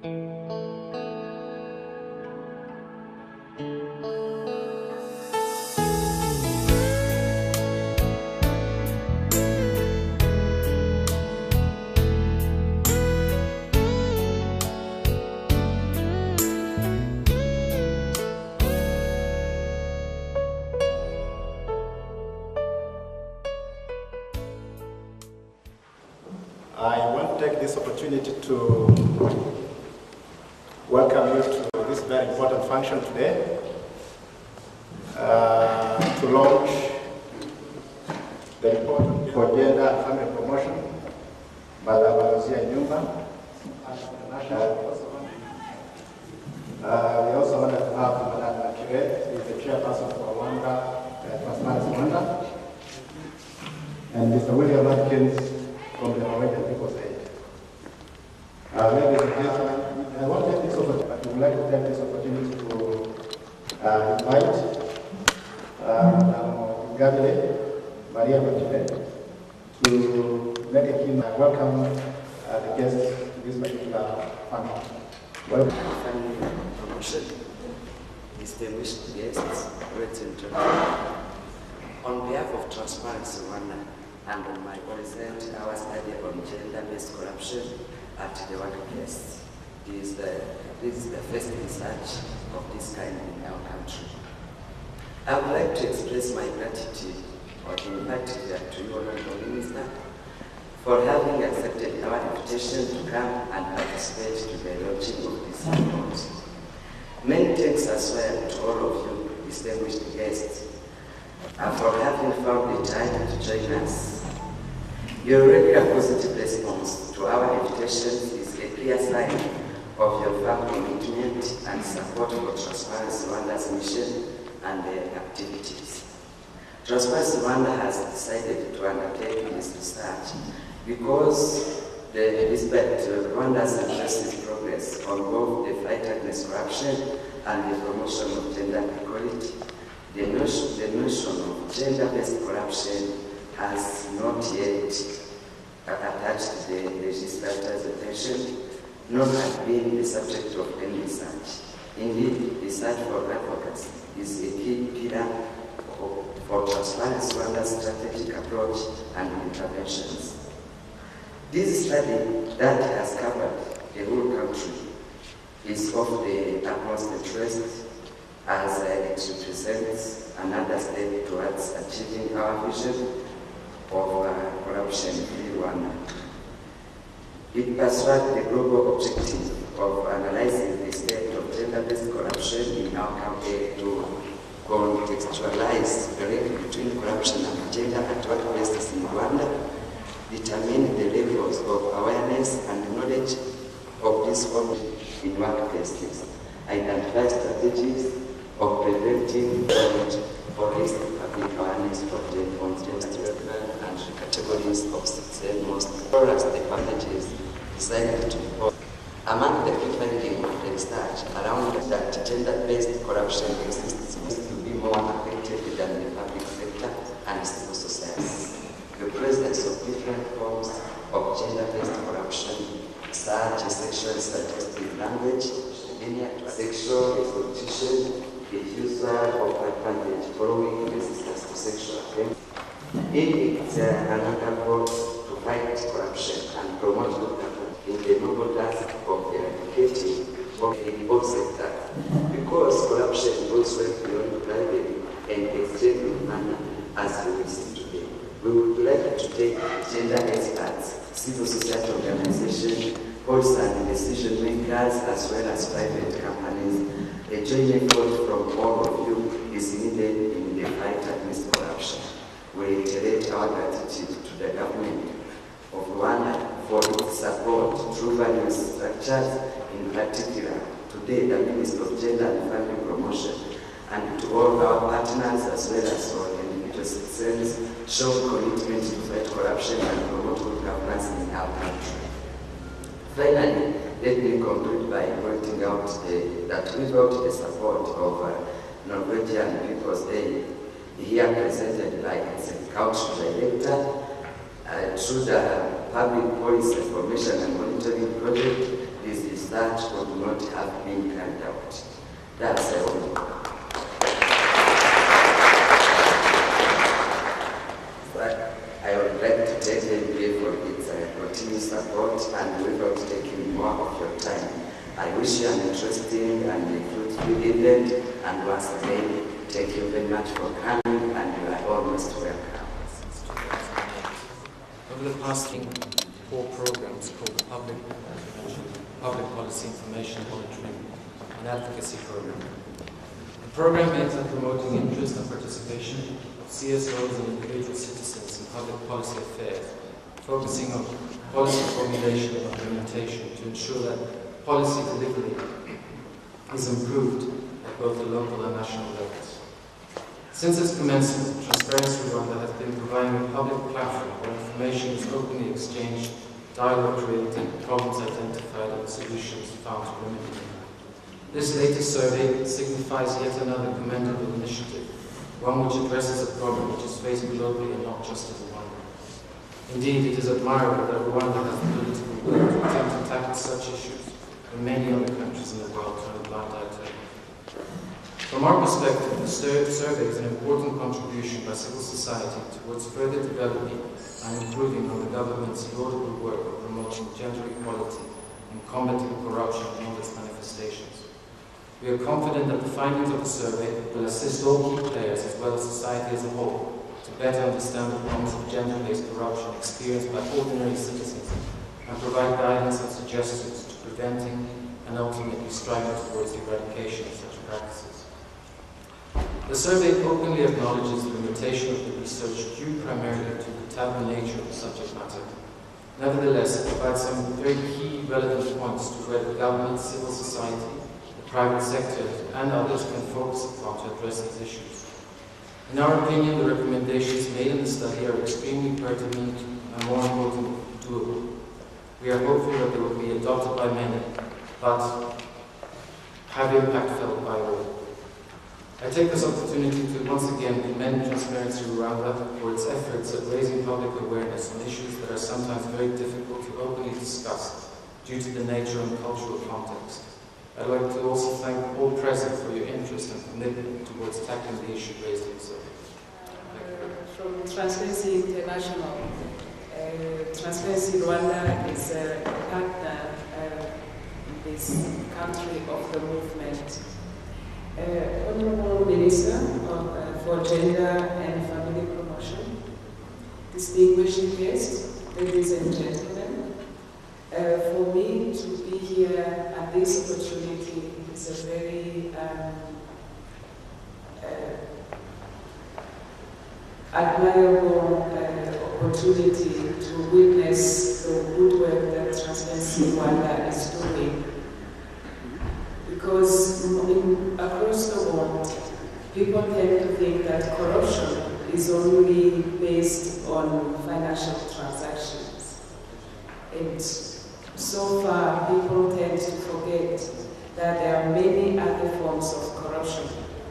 I want to take this opportunity to welcome you to this very important function today, to launch the report for gender and family promotion by the Balozi Nyumba. We also want to have Madam Nakire, who is the chairperson for Rwanda, Transparency Rwanda, and Mr. William Atkins from the Norwegian People's Aid. Ladies and gentlemen, I want to take this opportunity, but we would like to take this opportunity to invite Gabile, Maria Machile, to make a keynote welcome the guests to this particular function. Welcome. Family promotion, distinguished guests, present on behalf of Transparency Rwanda, and on my present our study on gender-based corruption at the workplace. This is the first research of this kind in our country. I would like to express my gratitude, or in particular to you, Honorable Minister, for having accepted our invitation to come and participate to the launching of this report. Many thanks as well to all of you, distinguished guests, for having found the time to join us. Your regular positive response to our invitation is a clear sign of your firm commitment and support for Transparency Rwanda's mission and their activities. Transparency Rwanda has decided to undertake this research because despite Rwanda's impressive progress on both the fight against corruption and the promotion of gender equality, the notion of gender-based corruption has not yet attached the legislator's attention, nor has been the subject of any research. Indeed, research for advocacy is a key pillar for Transparency Rwanda's strategic approach and interventions. This study that has covered the whole country is of the utmost interest, as it represents another step towards achieving our vision of corruption-free Rwanda. It pursued the global objective of analyzing the state of gender-based corruption in our country to contextualize the link between corruption and gender at workplaces in Rwanda, determine the levels of awareness and knowledge of this form in workplaces, identify strategies of preventing damage or raise public awareness of gender and categories of success most as the packages decided to report. Among the key findings of the research around that gender-based corruption exists to be more affected than the public sector and civil society. The presence of different forms of gender-based corruption, such as sexually suggestive language, sexual exploitation, refusal of advantage following resistance to sexual offense. It's another goal to fight corruption and promote good government in the noble task of eradicating of the whole sector, because corruption goes well beyond bribery and extreme manner as we will see today. We would like to take gender experts, civil society organizations, policy and decision makers, as well as private companies. A joint effort from all of you is needed in the fight against corruption. We reiterate our gratitude to the government of Rwanda for its support through various structures, in particular today the Ministry of Gender and Family Promotion, and to all our partners as well as our individual citizens show commitment to fight corruption and promote good governance in our country. Finally, let me conclude by pointing out that without the support of Norwegian People's Aid, here presented by its country director, through the Public Policy Information and Monitoring Project, this is that would not have any kind of doubt. That's all. I would like to take NBA for its continuous support, and without taking more of your time, I wish you an interesting and fruitful evening, and once again, thank you very much for coming, and you are almost welcome. Over the past 4 programs called the Public Policy Information Monitoring and Advocacy Program. The program aims at promoting interest and participation of CSOs and individual citizens in public policy affairs, focusing on policy formulation and implementation to ensure that policy delivery is improved at both the local and national levels. Since its commencement, TI-Rwanda has been providing a public platform where information is openly exchanged, dialogue created, problems identified, and solutions found to remedy them. This latest survey signifies yet another commendable initiative, one which addresses a problem which is faced globally and not just in Rwanda. Indeed, it is admirable that Rwanda has the political will to attempt to tackle such issues when many other countries in the world turn a blind eye to it. From our perspective, the survey is an important contribution by civil society towards further developing and improving on the government's laudable work of promoting gender equality and combating corruption and all its manifestations. We are confident that the findings of the survey will assist all key players as well as society as a whole to better understand the problems of gender-based corruption experienced by ordinary citizens and provide guidance and suggestions to preventing and ultimately striving towards the eradication of such practices. The survey openly acknowledges the limitation of the research due primarily to the taboo nature of the subject matter. Nevertheless, it provides some very key relevant points to where the government, civil society, the private sector, and others can focus upon to address these issues. In our opinion, the recommendations made in the study are extremely pertinent and, more importantly, doable. We are hopeful that they will be adopted by many, but have impact felt by all. I take this opportunity to once again commend TI-Rwanda for its efforts at raising public awareness on issues that are sometimes very difficult to openly discuss due to the nature and cultural context. I'd like to also thank all present for your interest and commitment towards tackling the issue raised in the survey. From Transparency International, Transparency Rwanda is a partner in this country of the movement. Honorable Minister for Gender and Family Promotion, distinguished guests, ladies and gentlemen, for me to be here at this opportunity is a very admirable opportunity to witness the good work that Transparency Rwanda is doing. Because across the world, people tend to think that corruption is only based on financial transactions. And so far, people tend to forget that there are many other forms of corruption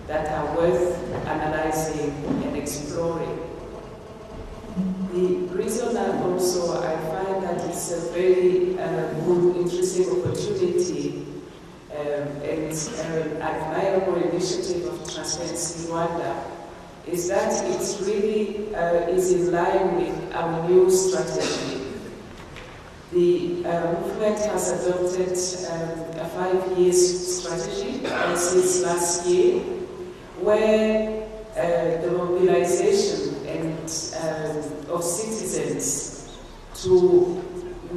that are worth analyzing and exploring. The reason that also I find that it's a very good, interesting opportunity and an admirable initiative of Transparency Rwanda is that it really is in line with our new strategy. The movement has adopted a 5-year strategy since last year, where the mobilization of citizens to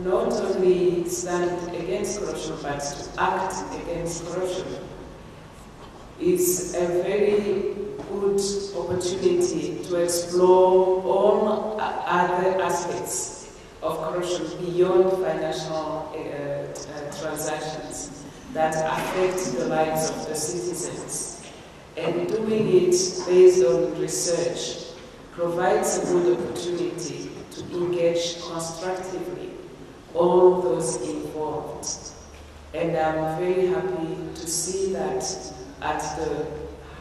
not only stand against corruption, but to act against corruption is a very good opportunity to explore all other aspects of corruption beyond financial transactions that affect the lives of the citizens. And doing it based on research provides a good opportunity to engage constructively all those involved. And I'm very happy to see that at the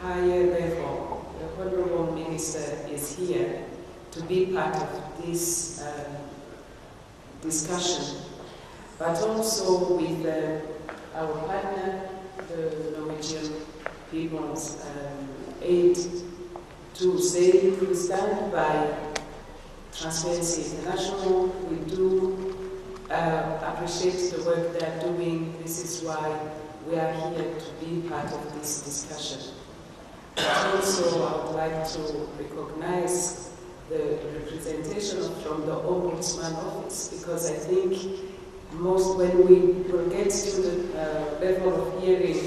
higher level, the Honorable Minister is here to be part of this discussion, but also with aid to say we stand by Transparency International. We do appreciate the work they are doing. This is why we are here to be part of this discussion. But also, I would like to recognize the representation from the Ombudsman Office, because I think when we will get to the level of hearing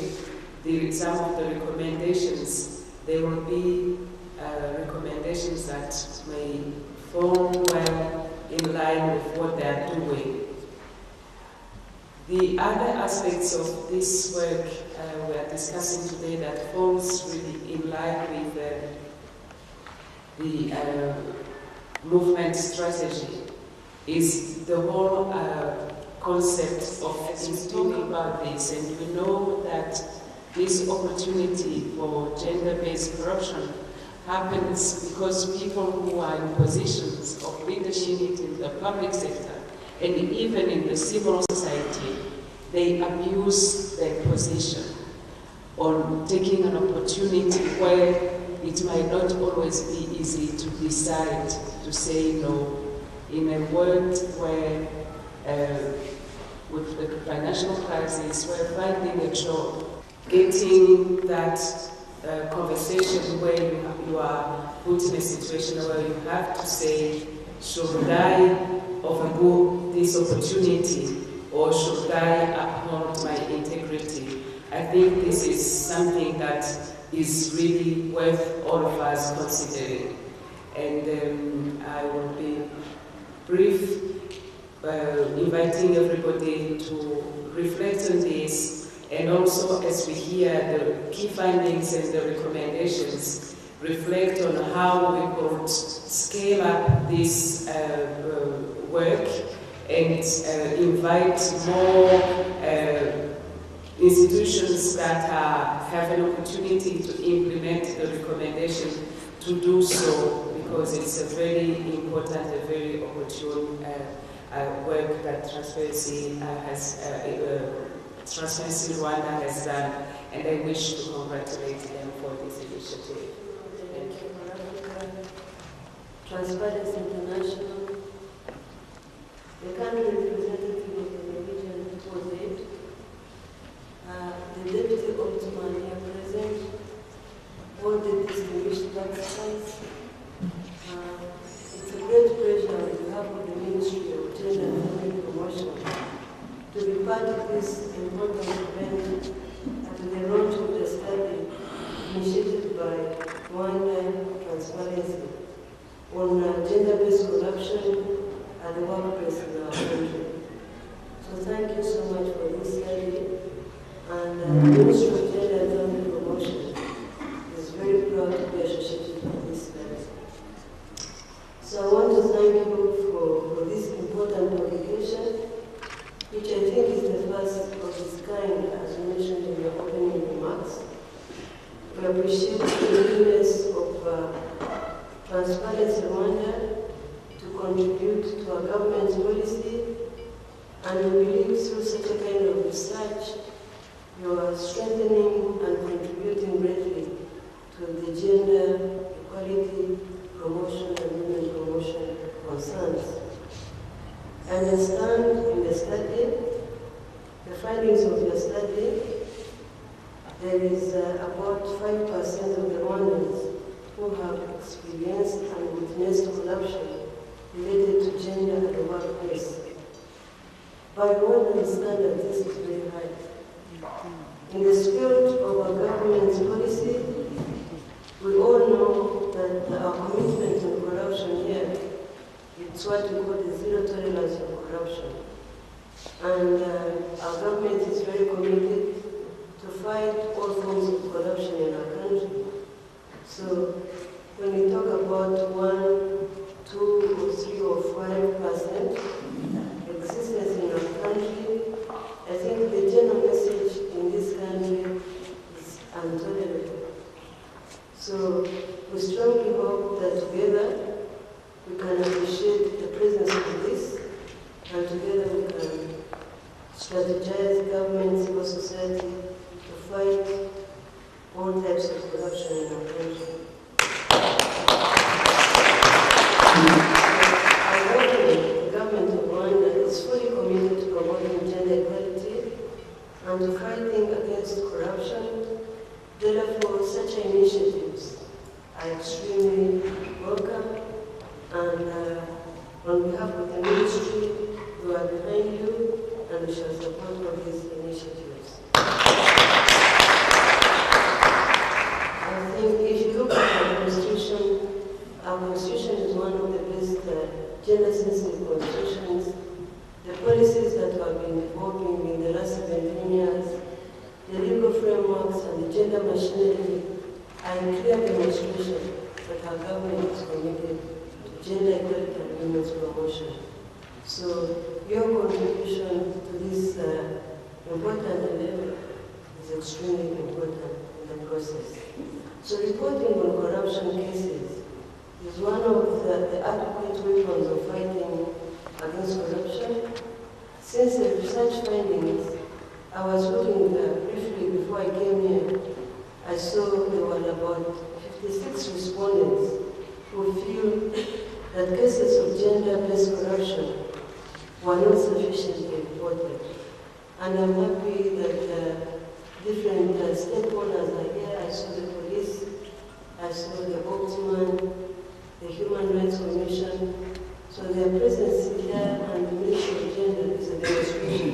some of the recommendations, there will be recommendations that may fall well in line with what they are doing. The other aspects of this work we are discussing today that falls really in line with the movement strategy is the whole concept of talking about this, and we know that this opportunity for gender-based corruption happens because people who are in positions of leadership in the public sector and even in the civil society, they abuse their position on taking an opportunity where it might not always be easy to decide to say no. In a world where, with the financial crisis, we're finding a job, getting that conversation where you are put in a situation where you have to say, should I overgo this opportunity or should I uphold my integrity? I think this is something that is really worth all of us considering. And I will be brief, inviting everybody to reflect on this, and also as we hear the key findings and the recommendations, reflect on how we could scale up this work and invite more institutions that have an opportunity to implement the recommendation to do so, because it's a very important, a very opportune work that Transparency Rwanda has done, and I wish to congratulate them for this initiative. Thank you. Transparency International, the country representative of the Norwegian was it. The Deputy Ombudsman here present, all the distinguished participants. It's a great pleasure on behalf of the Ministry of Gender and Family Promotion to be part of this important event at the launch of the study initiated by Rwanda Transparency on gender-based corruption at the workplace in our country. So thank you so much for this study. And the Ministry of Gender and Family Promotion is very proud to be associated with this study. So I want to thank you for this important publication, which I think is the first of its kind, as you mentioned in your opening remarks. We appreciate the willingness of Transparency Rwanda to contribute to our government's policy, and we believe through such a kind of research, you are strengthening and contributing greatly to the gender equality promotion and women promotion concerns. I understand in the study, the findings of your study, there is about 5% of the Rwandans who have experienced and witnessed corruption related to gender at the workplace. By Rwandan standards, this is very high. In the spirit of our government's policy, we all know that our commitment to corruption here, it's what we call the zero tolerance of corruption. And our government is very committed to fight all forms of corruption in our country. So when we talk about 1, 2, or 3, or 5% existence in our country, I think the general message in this country and fighting against corruption. Therefore, such initiatives are extremely welcome, and on behalf of the ministry, we are behind you and we shall support all these initiatives. I think if you look at our constitution is one of the best gender-sensitive constitutions. The policies that have been developing in the last 17 years, the legal frameworks and the gender machinery are in clear demonstration that our government is committed to gender equality and women's promotion. So your contribution to this important endeavor is extremely important in the process. So reporting on corruption cases is one of the adequate weapons of fighting against corruption. Since the research findings, I was looking briefly before I came here, I saw there were about 56 respondents who feel that cases of gender-based corruption were not sufficiently reported. And I'm happy that different stakeholders are here. I saw the police, I saw the ombudsman, the Human Rights Commission. So their presence here and the Ministry of Gender is a demonstration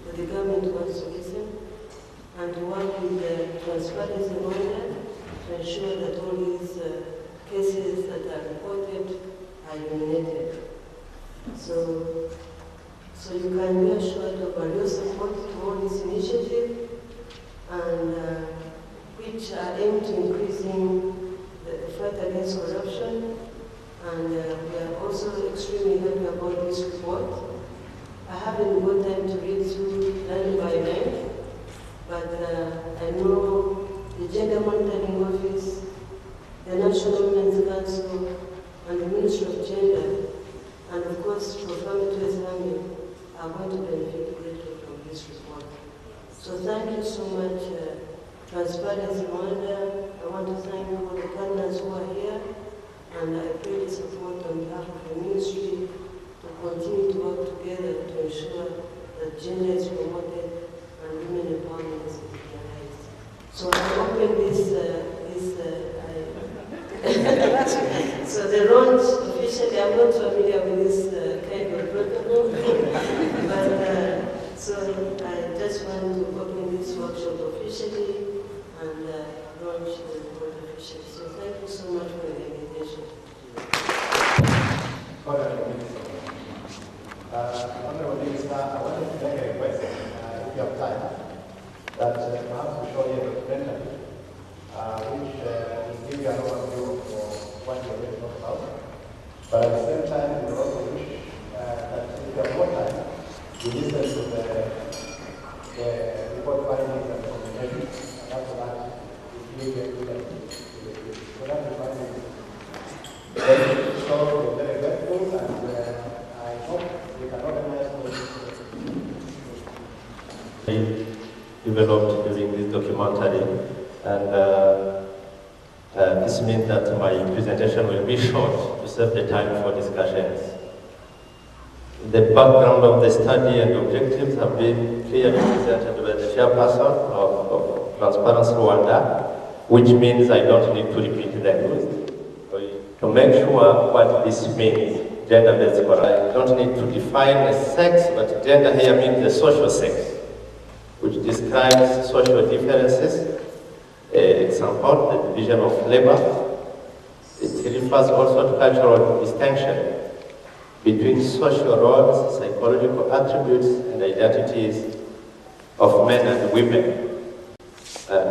that the government wants to listen and to work with the Transparency Rwanda to ensure that all these cases that are reported are eliminated. So you can be assured of our support to all this initiative, and which are aimed to increasing the fight against corruption. And we are also extremely happy about this report. I haven't got time to read through line by line, but I know the Gender Monitoring Office, the National Women's Council, and the Ministry of Gender, and of course, for family to Islamic, are going to benefit greatly from this report. So thank you so much, Transparency Rwanda. I want to thank all the partners who are here, and I pray the support on behalf of the ministry to continue to work together to ensure that gender is promoted and women empowerment is recognized. So I open this, so the launch officially, I'm not familiar with this kind of protocol, but so I just want to open this workshop officially and launch the report officially. So thank you so much for the invitation. Honorable Minister, I wanted to make a request, if you have time, that perhaps we show you a documentary which will give you an overview of what you're going to talk about. But at the same time, we also wish that if you have more time, you listen to the report findings and recommendations, and after that, you get to the findings. So we're very grateful, and I hope we can organize developed during this documentary, and this means that my presentation will be short to save the time for discussions. The background of the study and objectives have been clearly presented by the chairperson of Transparency Rwanda, which means I don't need to repeat them. To make sure what this means, gender-based corruption. I don't need to define a sex, but gender here means the social sex, which describes social differences. Example, the division of labor. It refers also to cultural distinction between social roles, psychological attributes, and identities of men and women.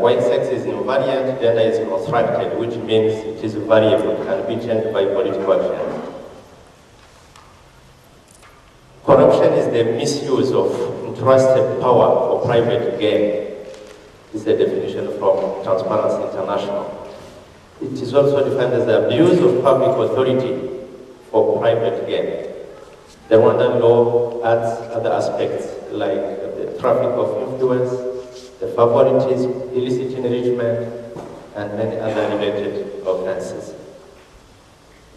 White sex is invariant, gender is constructed, which means it is variable, it can be changed by political action. Corruption is the misuse of entrusted power for private gain. This is the definition from Transparency International. It is also defined as the abuse of public authority for private gain. The Rwandan law adds other aspects like the traffic of influence, the favoritism, illicit enrichment, and many other related offenses.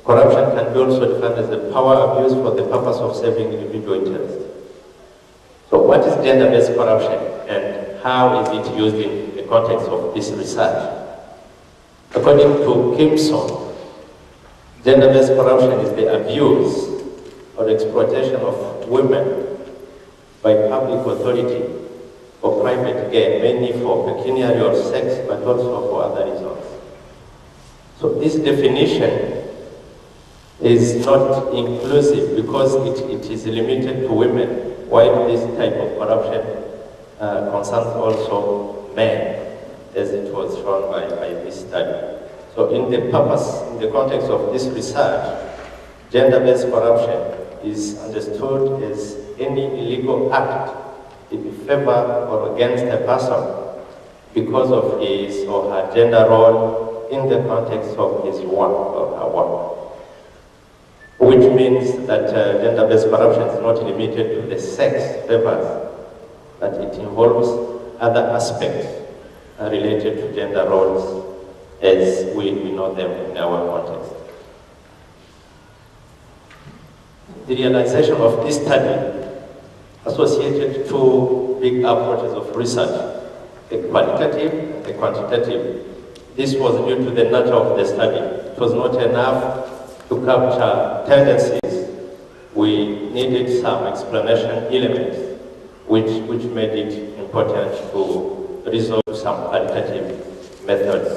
Corruption can be also defined as the power abuse for the purpose of serving individual interests. So what is gender-based corruption, and how is it used in the context of this research. According to Kimson, gender-based corruption is the abuse or exploitation of women by public authority or private gain, mainly for pecuniary or sex, but also for other reasons. So this definition is not inclusive because it is limited to women, while this type of corruption concerns also men, as it was shown by this study. So in the context of this research, gender-based corruption is understood as any illegal act in favor or against a person because of his or her gender role in the context of his work or her work. Which means that gender-based corruption is not limited to the sex favors, but it involves other aspects related to gender roles as we know them in our context. The realization of this study associated two big approaches of research, the qualitative and the quantitative. This was due to the nature of the study. It was not enough to capture tendencies. We needed some explanation elements which made it important to resort to some qualitative methods.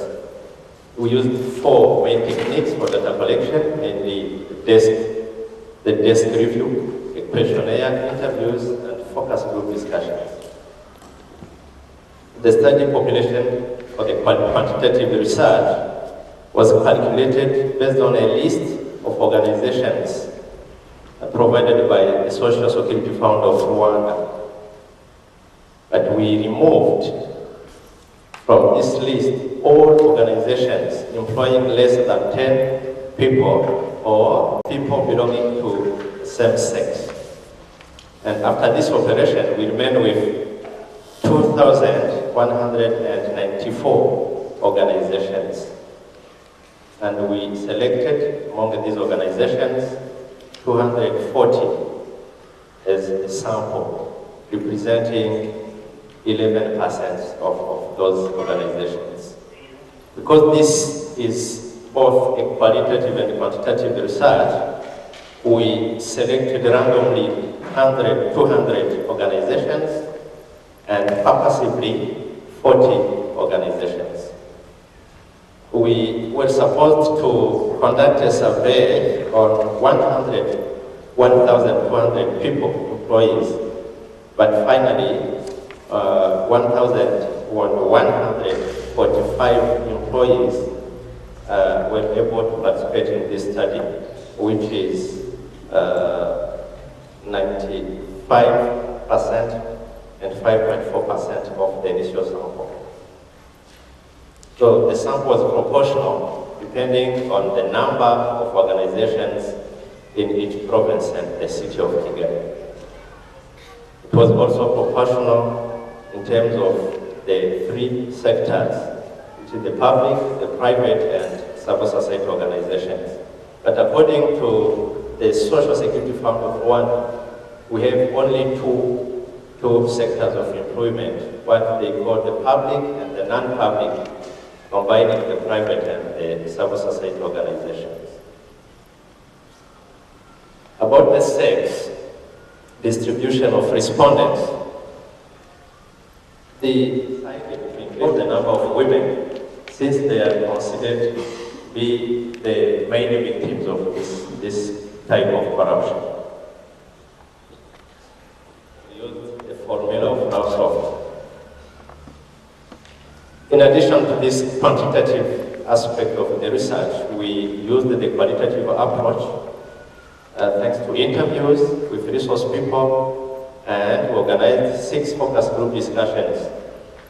We used four main techniques for data collection, mainly the desk review, the questionnaire, interviews, and focus group discussions. The study population for the quantitative research was calculated based on a list of organizations provided by the Social Security Fund of Rwanda. But we removed from this list all organizations employing less than 10 people or people belonging to the same sex. And after this operation, we remained with 2,194 organizations. And we selected among these organizations 240 as a sample, representing 11% of those organizations. Because this is both a qualitative and quantitative research, we selected randomly 200 organizations and purposively 40 organizations. We were supposed to conduct a survey on 1,200 people, employees, but finally 1,145 employees were able to participate in this study, which is 95% and 5.4% of the initial sample. So the sample was proportional depending on the number of organizations in each province and the city of Kigali. It was also proportional in terms of the three sectors, which is the public, the private, and civil society organizations. But according to the Social Security Fund of Rwanda, we have only two sectors of employment, what they call the public and the non-public, combining the private and the civil society organizations. About the sex distribution of respondents, the the number of women, since they are considered to be the main victims of this type of corruption. We used the formula of Household. In addition to this quantitative aspect of the research, we used the qualitative approach thanks to interviews with resource people, and we organized 6 focus group discussions,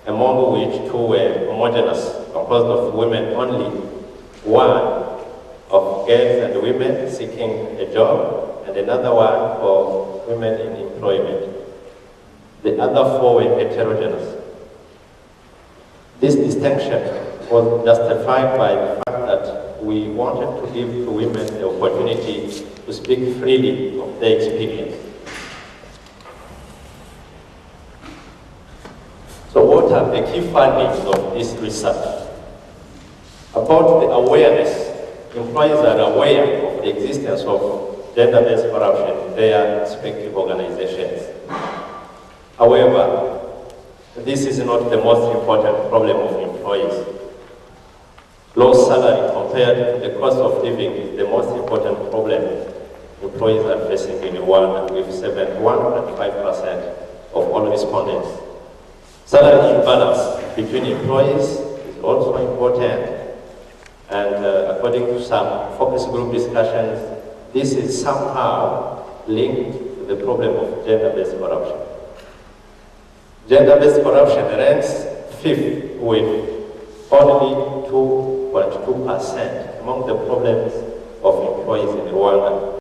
among which 2 were homogeneous, composed of women only, 1 of girls and women seeking a job, and another one for women in employment. The other 4 were heterogeneous. This distinction was justified by the fact that we wanted to give to women the opportunity to speak freely of their experience. So are the key findings of this research? About the awareness, employees are aware of the existence of gender-based corruption in their respective organizations. However, this is not the most important problem of employees. Low salary compared to the cost of living is the most important problem employees are facing in Rwanda, with 71.5% of all respondents. Salary imbalance between employees is also important, and according to some focus group discussions, this is somehow linked to the problem of gender-based corruption. Gender-based corruption ranks 5th with only 2.2% among the problems of employees in Rwanda.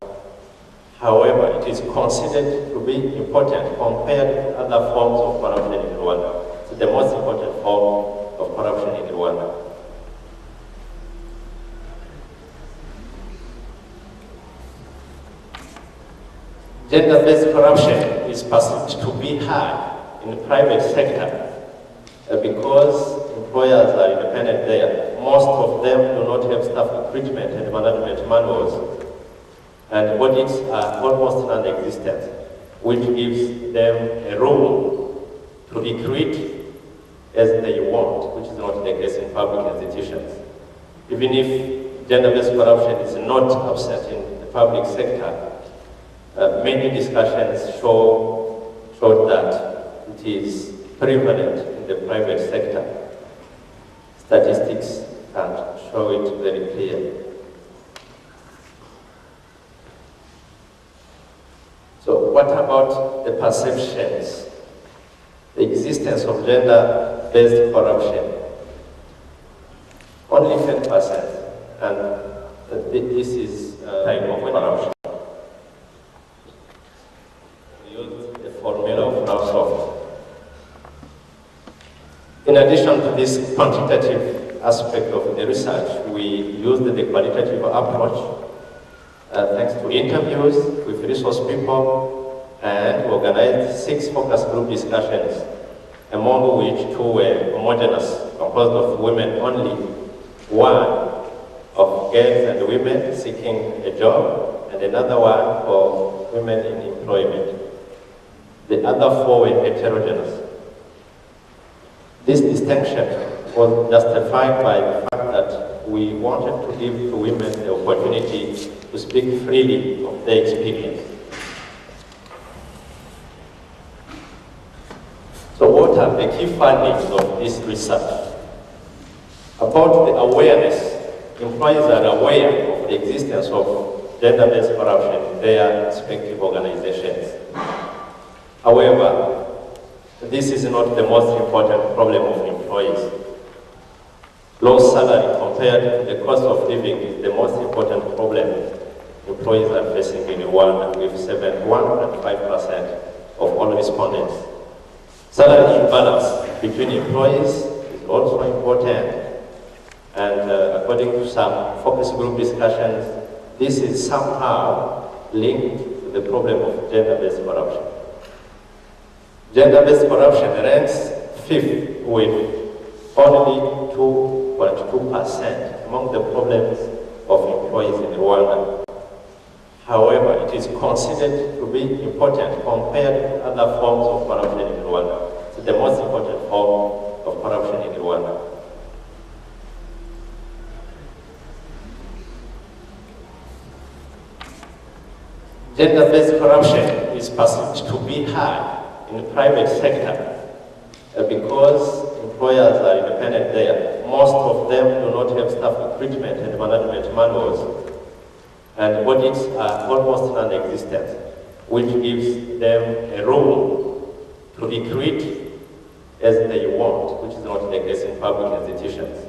However, it is considered to be important compared to other forms of corruption in Rwanda. It's the most important form of corruption in Rwanda. Gender-based corruption is perceived to be high in the private sector because employers are independent there. Most of them do not have staff recruitment and management manuals, and audits are almost non-existent, which gives them a room to recruit as they want, which is not the case in public institutions. Even if gender-based corruption is not absent in the public sector, many discussions showed that it is prevalent in the private sector. Statistics can show it very clearly. So what about the perceptions, the existence of gender-based corruption? Only 10%, and this is a type of corruption. We use the formula of Microsoft. In addition to this quantitative aspect of the research, we used the qualitative approach thanks to interviews with resource people, and organized 6 focus group discussions, among which 2 were homogeneous, composed of women only, 1 of girls and women seeking a job, and another 1 for women in employment. The other 4 were heterogeneous. This distinction was justified by the fact that we wanted to give to women the opportunity to speak freely of their experience. So what are the key findings of this research? About the awareness, employees are aware of the existence of gender-based corruption in their respective organizations. However, this is not the most important problem of employees. Low salary compared to the cost of living is the most important problem employees are facing in Rwanda, with 71.5% of all respondents. Salary imbalance between employees is also important, and according to some focus group discussions, this is somehow linked to the problem of gender-based corruption. Gender-based corruption ranks 5th with only 2.2% among the problems of employees in Rwanda. However, it is considered to be important compared to other forms of corruption in Rwanda. It's the most important form of corruption in Rwanda. Gender-based corruption is perceived to be high in the private sector because employers are independent there. Most of them do not have staff recruitment and management manuals, and audits are almost non-existent, which gives them a room to recruit as they want, which is not the case in public institutions.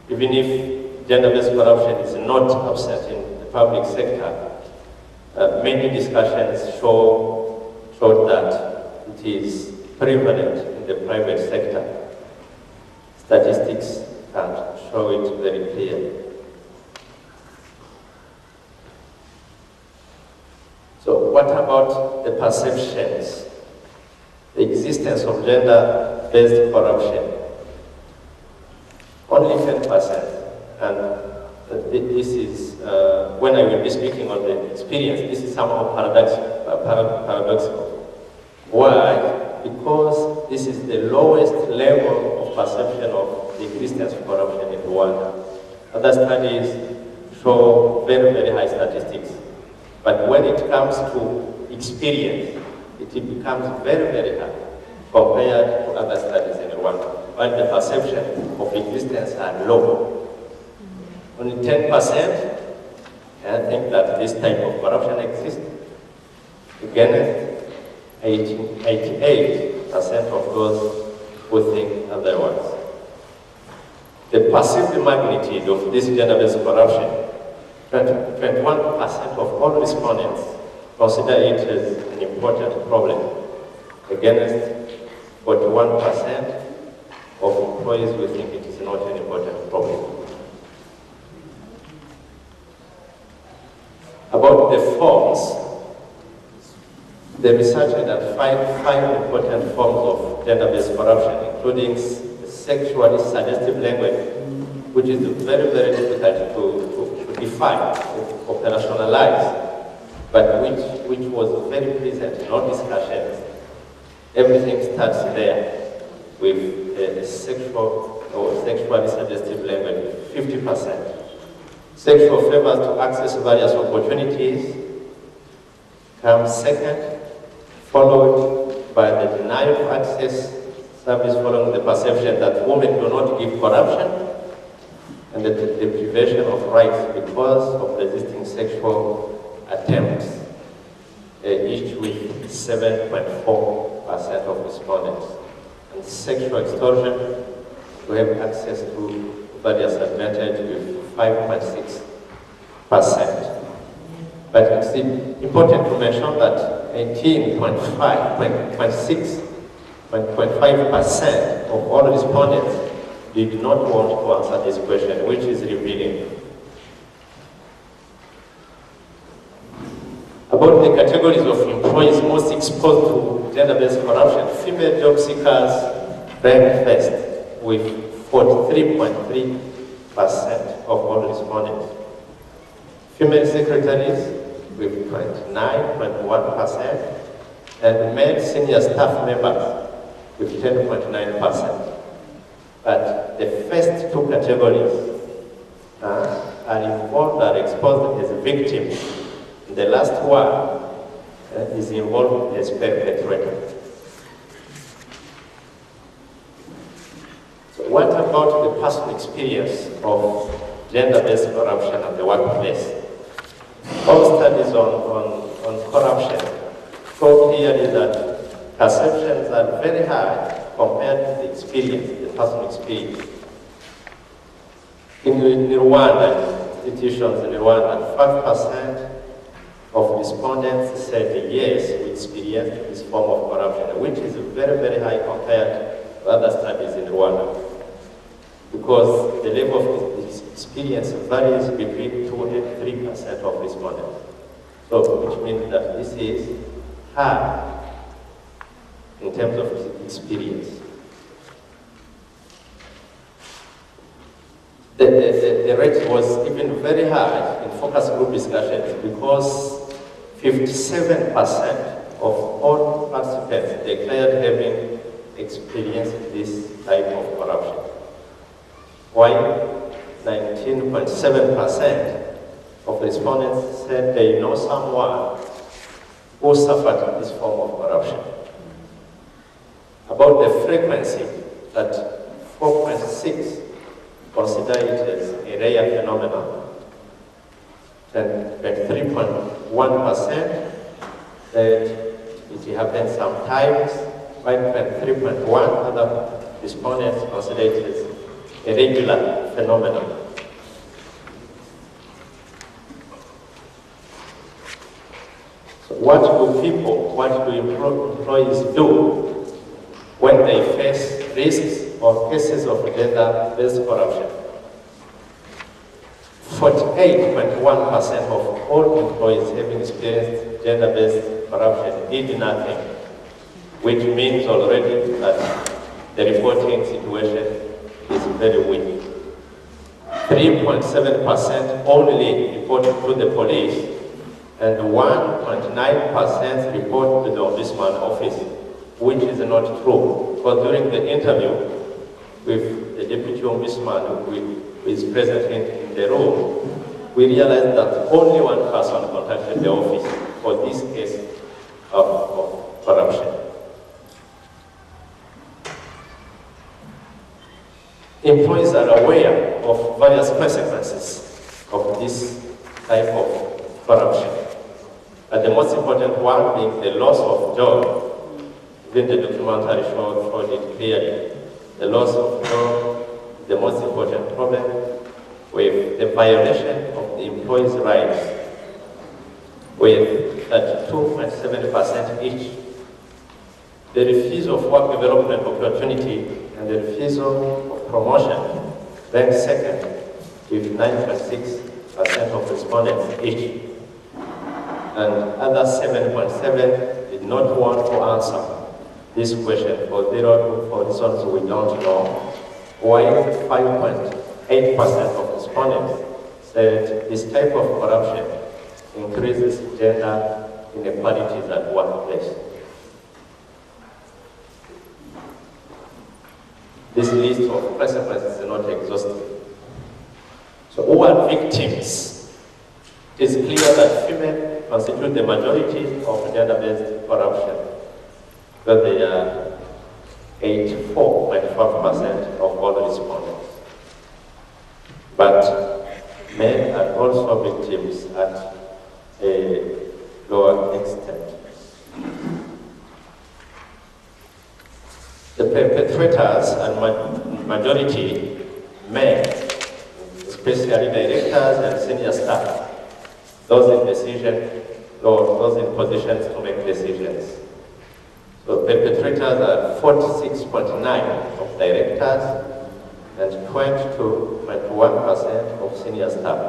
Even if gender-based corruption is not absent in the public sector, many discussions showed that it is prevalent in the private sector. Statistics can show it very clearly. So what about the perceptions, the existence of gender gender-based corruption, only 10%. And this is, when I will be speaking on the experience, this is somehow paradoxical. Why? Because this is the lowest level of perception of the existence of corruption in Rwanda. Other studies show very, very high statistics. But when it comes to experience, it becomes very, very high compared to other studies in Rwanda, while the perception of existence are low. Only 10% think that this type of corruption exists. Again, 88% of those who think otherwise. The perceived magnitude of this gender-based corruption, 21% of all respondents consider it as an important problem, against 41% of employees who think it is not an important problem. About the forms, the research identified 5 important forms of gender-based corruption, including sexually suggestive language, which is very, very difficult to define, to operationalize, but which was very present in all discussions. Everything starts there with sexual or sexually suggestive language, 50%. Sexual favors to access various opportunities comes second, followed by the denial of access service following the perception that women do not give corruption, and the deprivation of rights because of resisting sexual attempts, each with 7.4% of respondents. And sexual extortion, we have access to various advantages with 5.6%. But it's important to mention that 18.5% of all respondents did not want to answer this question, which is revealing. About the categories of employees most exposed to gender-based corruption, female job seekers rank first with 43.3% of all respondents. Female secretaries with 29.1%, and male senior staff members with 10.9%. But the first 2 categories are involved, are exposed as victims. The last one is involved as perpetrator. So what about the personal experience of gender-based corruption at the workplace? All studies on corruption show clearly that perceptions are very high compared to the experience, the personal experience. In Rwanda, institutions in Rwanda, 5% of respondents said yes, we experienced this form of corruption, which is very, very high compared to other studies in Rwanda. Because the level of experience varies between 2 and 3% of respondents. So, which means that this is high in terms of experience. The rate was even very high in focus group discussions because 57% of all participants declared having experienced this type of corruption, while 19.7% of respondents said they know someone who suffered this form of corruption. About the frequency, that 4.6 consider it as a rare phenomenon, and 3.1% that it happens sometimes, while 3.1 other respondents consider it as a regular phenomenon. So what do employees do when they face risks or cases of gender-based corruption? 48.1% of all employees having experienced gender-based corruption did nothing, which means already that the reporting situation is very weak. 3.7% only reported to the police, and 1.9% report to the Ombudsman office, which is not true. Because during the interview with the Deputy Ombudsman who is present in the room, we realized that only one person contacted the office for this case of corruption. Employees are aware of various consequences of this type of corruption. And the most important one being the loss of job. Even the documentary showed it clearly. The loss of job, the most important problem, with the violation of the employees' rights, with 32.7% each. The refusal of work development opportunity and the refusal of promotion ranked second with 9.6% of respondents each. And other 7.7 did not want to answer this question for reasons we don't know, while 5.8% of respondents said this type of corruption increases gender inequalities at workplace. This list of consequences is not exhaustive. So who are victims? It is clear that women constitute the majority of gender-based corruption, because they are 84.5% of all respondents. But men are also victims at a lower extent. The perpetrators are majority men, especially directors and senior staff, those in decision, or those in positions to make decisions. So perpetrators are 46.9% of directors and 22.1% of senior staff,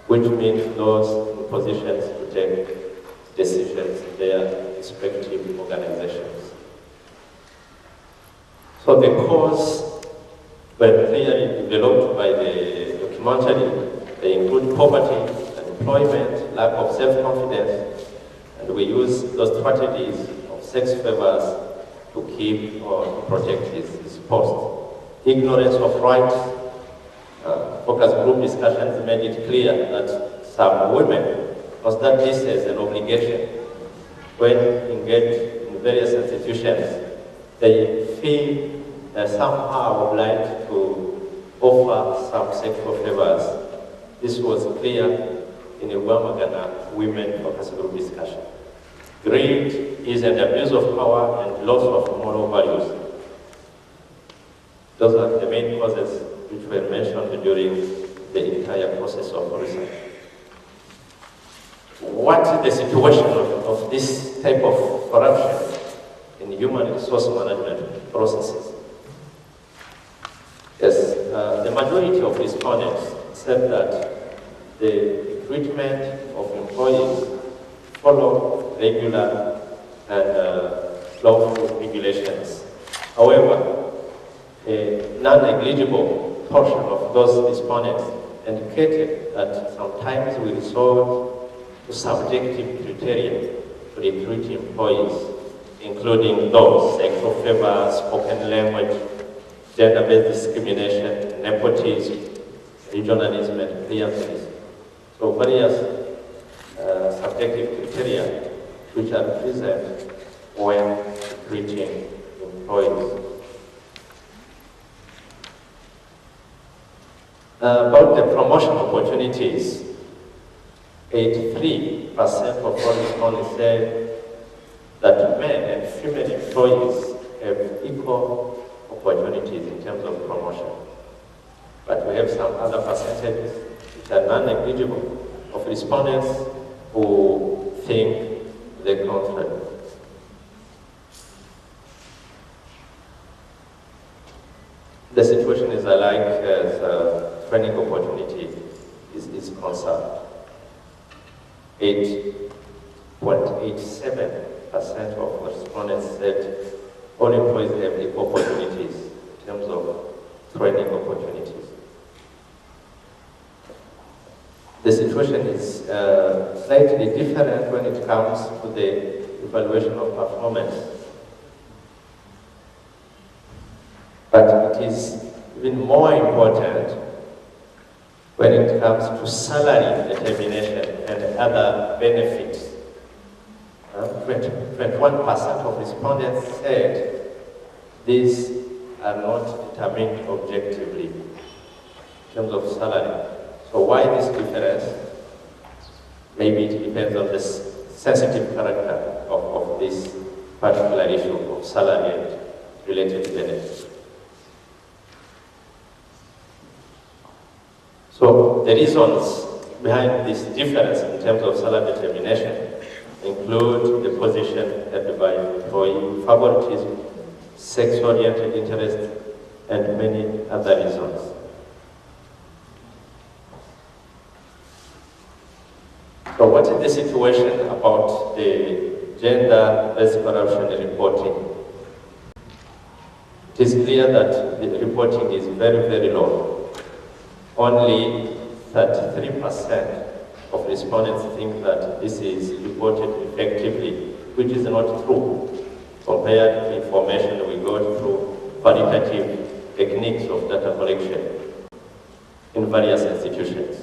which means those in positions to take decisions in their respective organizations. So the cause were clearly developed by the documentary. They include poverty, unemployment, lack of self-confidence, and we use those strategies of sex favors to keep or to protect his post. Ignorance of rights. Focus group discussions made it clear that some women consider this as an obligation. When engaged in various institutions, they feel somehow obliged to offer some sexual favors. This was clear in the Rwanda women focus group discussion. Greed is an abuse of power and loss of moral values. Those are the main causes which were mentioned during the entire process of research. What is the situation of this type of corruption in human resource management processes? Yes, the majority of respondents said that the recruitment of employees follow regular and lawful regulations. However, a non-negligible portion of those respondents indicated that sometimes we resort to subjective criteria to recruit employees, including those sexual favors, spoken language, gender-based discrimination, nepotism, regionalism, and clientelism. So various subjective criteria which are present when recruiting employees. About the promotion opportunities, 83% of all respondents said that men and female employees have equal opportunities in terms of promotion. But we have some other percentages which are non-negligible of respondents who think the contrary. The situation is alike as training opportunity is concerned. 8.87% of respondents said all employees have equal opportunities in terms of training opportunities. The situation is slightly different when it comes to the evaluation of performance. But it is even more important when it comes to salary determination and other benefits. 21% of respondents said these are not determined objectively in terms of salary. So why this difference? Maybe it depends on the sensitive character of this particular issue of salary and related benefits. So the reasons behind this difference in terms of salary determination include the position held by employee, favoritism, sex-oriented interest, and many other reasons. So what is the situation about the gender-based corruption reporting? It is clear that the reporting is very, very low. Only 33% of respondents think that this is reported effectively, which is not true compared to information we got through qualitative techniques of data collection in various institutions.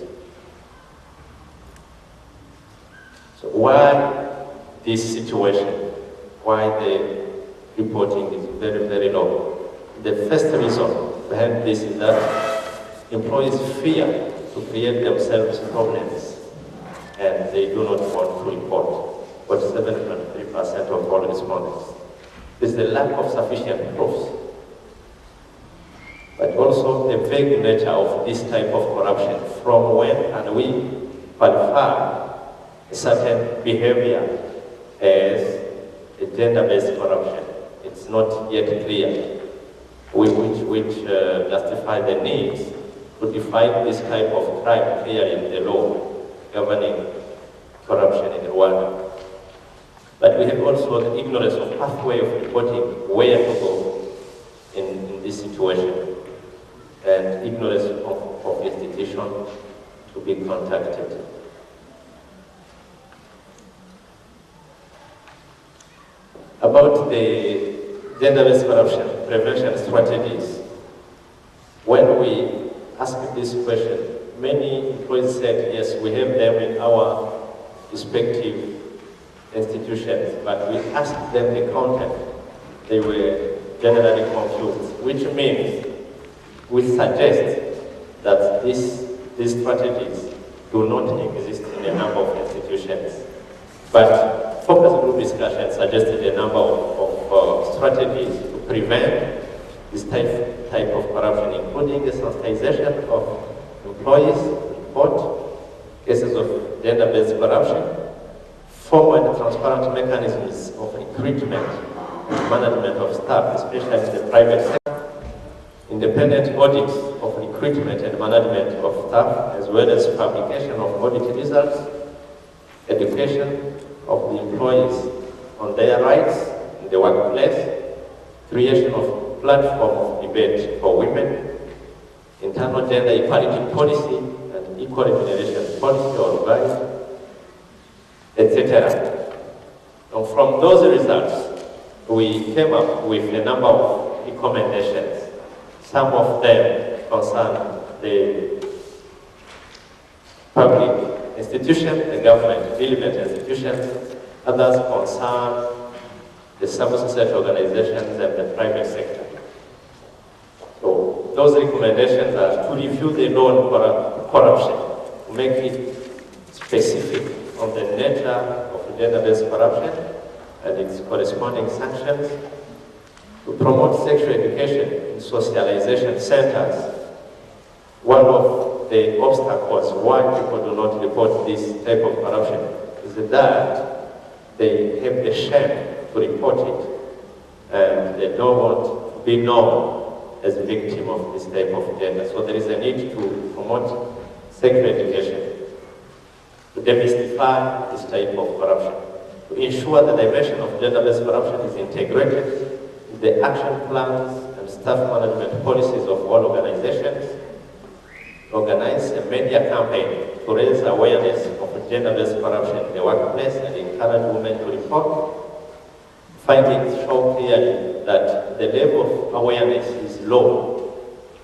So why this situation? Why the reporting is very, very low? The first reason behind this is that employees fear to create themselves problems and they do not want to report. 47.3% of all respondents. There's the lack of sufficient proofs, but also the vague nature of this type of corruption from when and we qualify a certain behavior as a gender-based corruption. It's not yet clear which justify the need to define this type of crime clearly in the law governing corruption in Rwanda. But we have also the ignorance of pathway of reporting where to go in this situation, and ignorance of institution to be contacted. About the gender-based corruption prevention strategies, when we asked this question, many employees said, yes, we have them in our respective institutions, but we asked them the content. They were generally confused, which means we suggest that these strategies do not exist in a number of institutions. But focus group discussion suggested a number of strategies to prevent this type of corruption, including the sensitization of employees, report cases of gender-based corruption, formal and transparent mechanisms of recruitment and management of staff, especially in the private sector, independent audits of recruitment and management of staff, as well as publication of audit results, education of the employees on their rights in the workplace, creation of platform of debate for women, internal gender equality policy and equal remuneration policy or value, etc. And from those results, we came up with a number of recommendations. Some of them concern the public institutions, the government, relevant institutions. Others concern the civil society organizations and the private sector. So those recommendations are to review the law on corruption, to make it specific on the nature of gender-based corruption and its corresponding sanctions, to promote sexual education in socialization centers. One of the obstacles why people do not report this type of corruption is that they have the shame to report it and they don't want to be known as a victim of this type of gender. So there is a need to promote sexual education, to demystify this type of corruption, to ensure the dimension of gender-based corruption is integrated the action plans and staff management policies of all organizations, organize a media campaign to raise awareness of gender-based corruption in the workplace and encourage women to report. Findings show clearly that the level of awareness is low,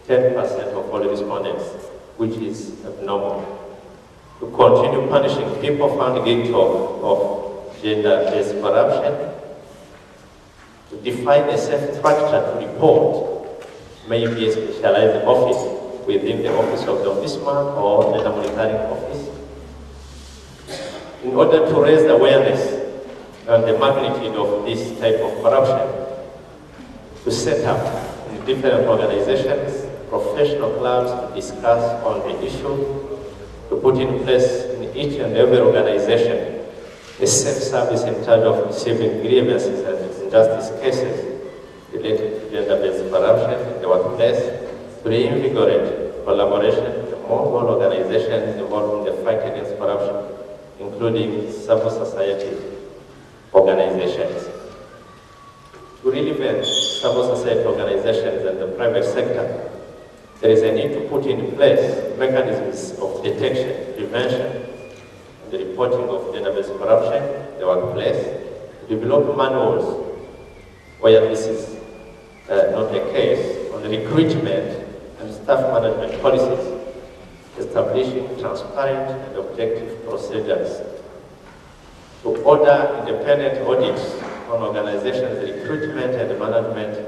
10% of all respondents, which is abnormal. To continue punishing people found guilty of gender-based corruption, to define a safe structure to report, maybe a specialized office within the office of the ombudsman or the monitoring office. In order to raise awareness on the magnitude of this type of corruption, to set up in different organizations, professional clubs to discuss on the issue, to put in place in each and every organization a safe service in charge of receiving grievances and injustice cases related to gender-based corruption in the workplace, to reinvigorate collaboration among all organizations involved in the fight against corruption, including civil society organizations. To relevant civil society organizations and the private sector, there is a need to put in place mechanisms of detection, prevention, and the reporting of gender-based corruption in the workplace, to develop manuals where this is not the case, on the recruitment and staff management policies, establishing transparent and objective procedures, to order independent audits on organizations' recruitment and management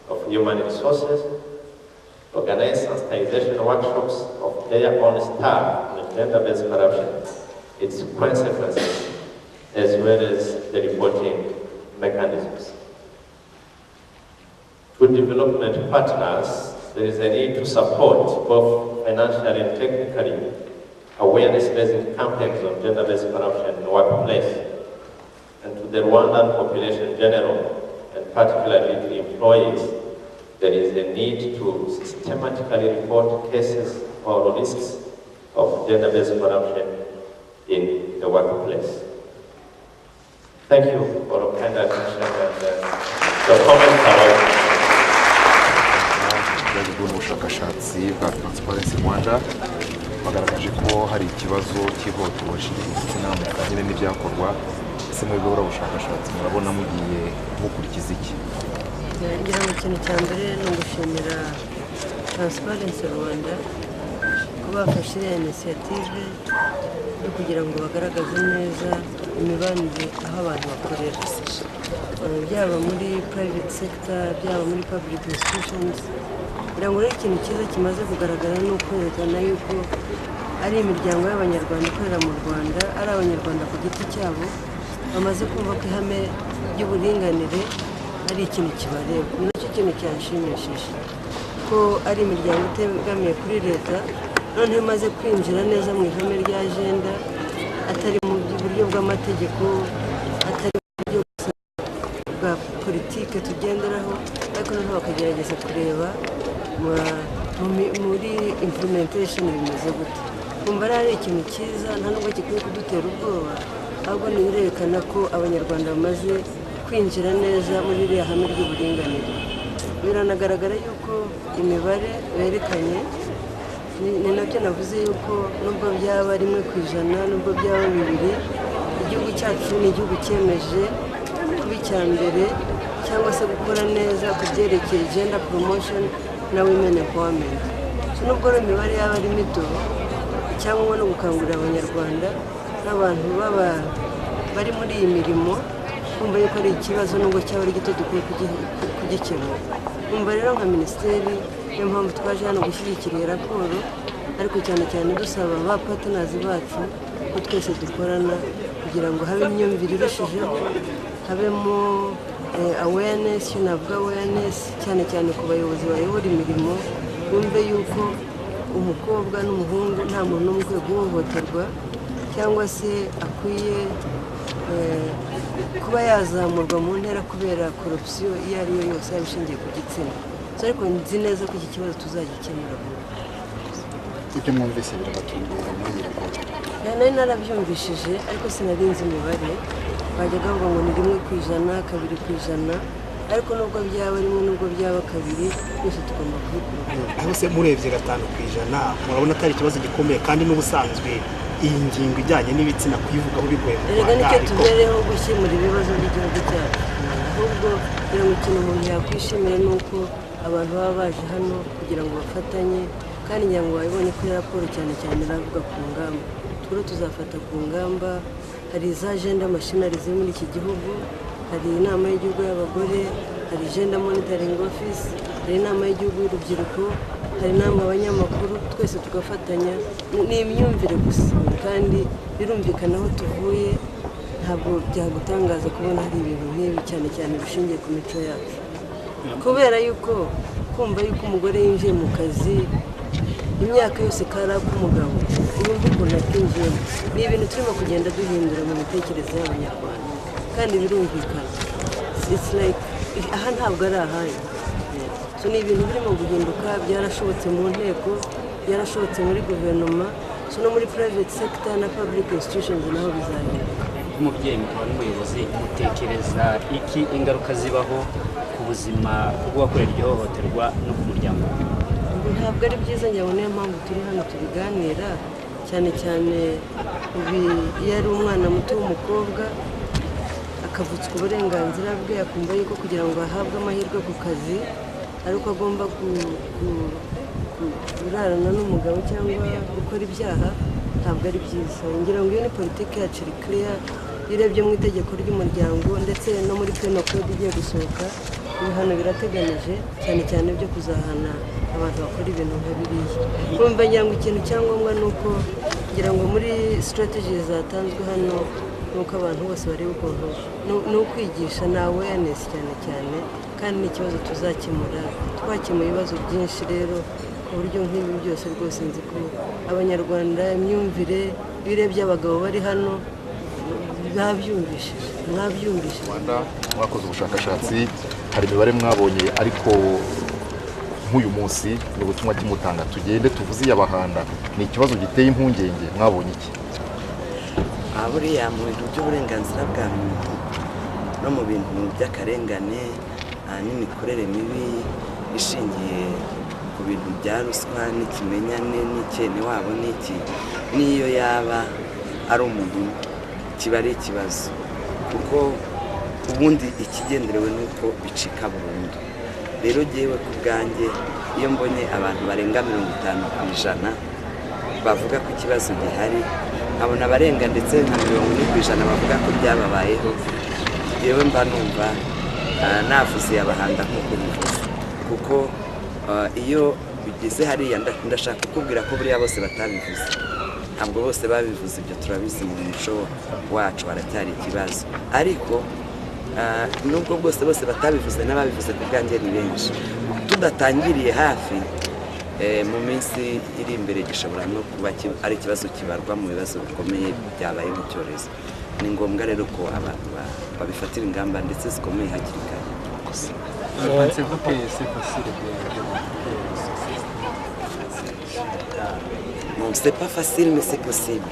of human resources, organize sensitization workshops of their own staff on gender-based corruption, its consequences, as well as the reporting mechanisms. To development partners, there is a need to support both financially and technically awareness-raising campaigns on gender-based corruption in the workplace, and to the Rwandan population in general, and particularly to employees, there is a need to systematically report cases or risks of gender-based corruption in the workplace. Thank you for your kind attention and your comments about ubushakashatsi bwa Transparency Rwanda bagaragaje ko hari ikibazo cy'ihohoterwa rishingiye ku gitsina mu kagene n'ibyakorwa. Ese mwebwe buriya bushakashatsi murabona mugiye mukurikiza iki? ngira ngo ikintu cya mbere ni ugushimira Transparency Rwanda ko bafashe iriya inisiyative yo kugira ngo bagaragaze neza imibanire aho abantu bakorera, byaba muri private sector, byaba muri public institutions. Ngira ngo rero ikintu cyiza kimaze kugaragara ni ukwerekana yuko ari imiryango y'abanyarwanda ikorera mu Rwanda, ari abanyarwanda ku giti cyabo bamaze kumva ko ihame ry'uburinganire ari ikintu kibareba. Nacyo kintu cyanshimishije ko ari imiryango itegamiye kuri leta noneho imaze kwinjira neza mu ihame rya agenda, atari mu buryo bw'amategeko, atari mu buryo bwa politike tugenderaho, ariko noneho bakagerageza kureba muri implementation bimeze gute. Kumva ari ikintu cyiza, nta nubwo gikwiye kudutera ubwoba, ahubwo nirerekana ko abanyarwanda bamaze kwinjira neza muri iriya hame ry'uburinganire. Biranagaragara yuko imibare berekanye, ni nabyo navuze yuko nubwo byaba 1%, nubwo byaba 2%, igihugu cyacu ni igihugu cyemeje kuba icya mbere cyangwa se gukora neza ku byerekeye gender promotion na women empowerment. Nubwo imibare yaba ari mito, cyangwa no gukangurira abanyarwanda n'abantu bari muri iyi mirimo kumva yuko ari ikibazo nubwo cyaba ari gito dukwiye kugikemura. Kumva rero nka minisiteri niyo mpamvu twaje hano gushyigikira iyi raporo, ariko cyane cyane dusaba ba partners bacu ko twese dukorana kugira ngo habe imyumvire irushijeho, habemo awareness, navuga awareness cyane cyane ku bayobozi bayobora imirimo, bumve yuko umukobwa n'umuhungu nta muntu n'umwe ukwiye guhohoterwa cyangwa se akwiye kuba yazamurwa mu ntera kubera corruption iyo ari yo yose yabishingiye ku gitsina. Ariko nzi neza ko iki kibazo tuzagikemura. Ibyo mwumvise birabatunguye muri iyi raporo? Nari narabyumvishije ariko sinarinzi imibare. Bajyaga bavuga ngo ni 1%, 2%, ariko nubwo byaba rimwe nubwo byaba kabiri byose tugomba kubikurikirana. aho se murebye 5% murabona atari ikibazo gikomeye kandi n'ubusanzwe iyi ngingo ijyanye n'ibitsina kuyivugaho bigoye mu Rwanda. Rwanda Nicyo tubereho gukemura ibibazo by'igihugu cyacu, ahubwo kugira ngo ikintu umuntu yakwishimira ni uko abantu baba baje hano kugira ngo bafatanye, kandi ngira ngo wabibonye kuri raporo cyane cyane iravuga ku ngamba. Turi tuzafata ku ngamba, hari za agenda mashinari ziri muri iki gihugu, hari inama y'igihugu y'abagore, hari agenda monitoring office, hari inama y'igihugu y'urubyiruko, hari inama abanyamakuru, twese tugafatanya. Ni imyumvire gusa kandi birumvikana aho tuvuye, ntabwo byagutangaza kubona hari ibintu nk'ibi cyane cyane bishingiye ku mico yacu, kubera yuko kumva yuko umugore yinjiye mu kazi imyaka yose kari ak'umugabo, yumva ukuntu akinjiyemo, ni ibintu turimo kugenda duhindura mu mitekerereze y'abanyarwanda kandi birumvikana. It's like aha ntabwo ari ahandi, so ni ibintu birimo guhinduka, byarashobotse mu nteko, byarashobotse muri guverinoma, so no muri private sector na public institutions naho bizahinduka. Umubyeyi mukaba n'umuyobozi, mutekereza iki ingaruka zibaho ku buzima bw'uwakorera iryo hohoterwa no ku muryango? Ntabwo ari byiza, njyewe niyo mpamvu turi hano tubiganira, cyane cyane iyo ari umwana muto w'umukobwa akavutswa uburenganzira bwe, akumva yuko kugira ngo ahabwe amahirwe ku kazi ari uko agomba kurarana n'umugabo cyangwa gukora ibyaha, ntabwo ari byiza. Ngira ngo iyo ni politiki yacu iri clear, iyo urebye mu itegeko ry'umuryango ndetse no muri penal code igiye gusohoka, ibihano birateganije cyane cyane byo kuzahana abantu bakora ibintu nka biriya. Kumva ngira ngo ikintu cyangombwa ni uko ngira ngo muri strategy zatanzwe hano nuko abantu bose bareba ukuntu ni ukwigisha na awareness cyane cyane, kandi n'ikibazo tuzakemura. Twakemuye ibibazo byinshi rero ku buryo nk'ibi byose rwose nzi ko abanyarwanda imyumvire, iyo urebye abagabo bari hano mwabyumvishije. Rwanda mwakoze ubushakashatsi, hari imibare mwabonye, ariko nk'uyu munsi ni ubutumwa kimutanga, tugende tuvuze iy'abahanda, ni ikibazo giteye impungenge, mwabonye iki? Buriya mu bintu by'uburenganzira bwa muntu no mu bintu by'akarengane n'imikorere mibi ishingiye ku bintu bya ruswa n'ikimenyane n'ikene wabo n'iki, n'iyo yaba ari umuntu kiba ari ikibazo, kuko ubundi ikigenderewe ni uko bicika burundu. Rero jyewe ku bwanjye iyo mbonye abantu barenga 50% bavuga ko ikibazo gihari, nkabona abarenga ndetse nka 40% bavuga ko byababayeho, yewe mba numva navuze abahanda nk'uko bivuze, kuko iyo bigeze hariya ndashaka kukubwira ko buriya bose batabivuze, ntabwo bose babivuze, ibyo turabizi mu muco wacu haracyari ikibazo, ariko nubwo bose batabivuze n'ababivuze ku bwanjye ni benshi. Tudatangiriye hafi mu minsi iri imbere gishobora no kuba ari ikibazo kibarwa mu bibazo bikomeye byabaye mu cyorezo. Ni ngombwa rero ko abantu babifatira ingamba ndetse zikomeye hakiri kare. Bon, c'est pas facile, mais c'est possible.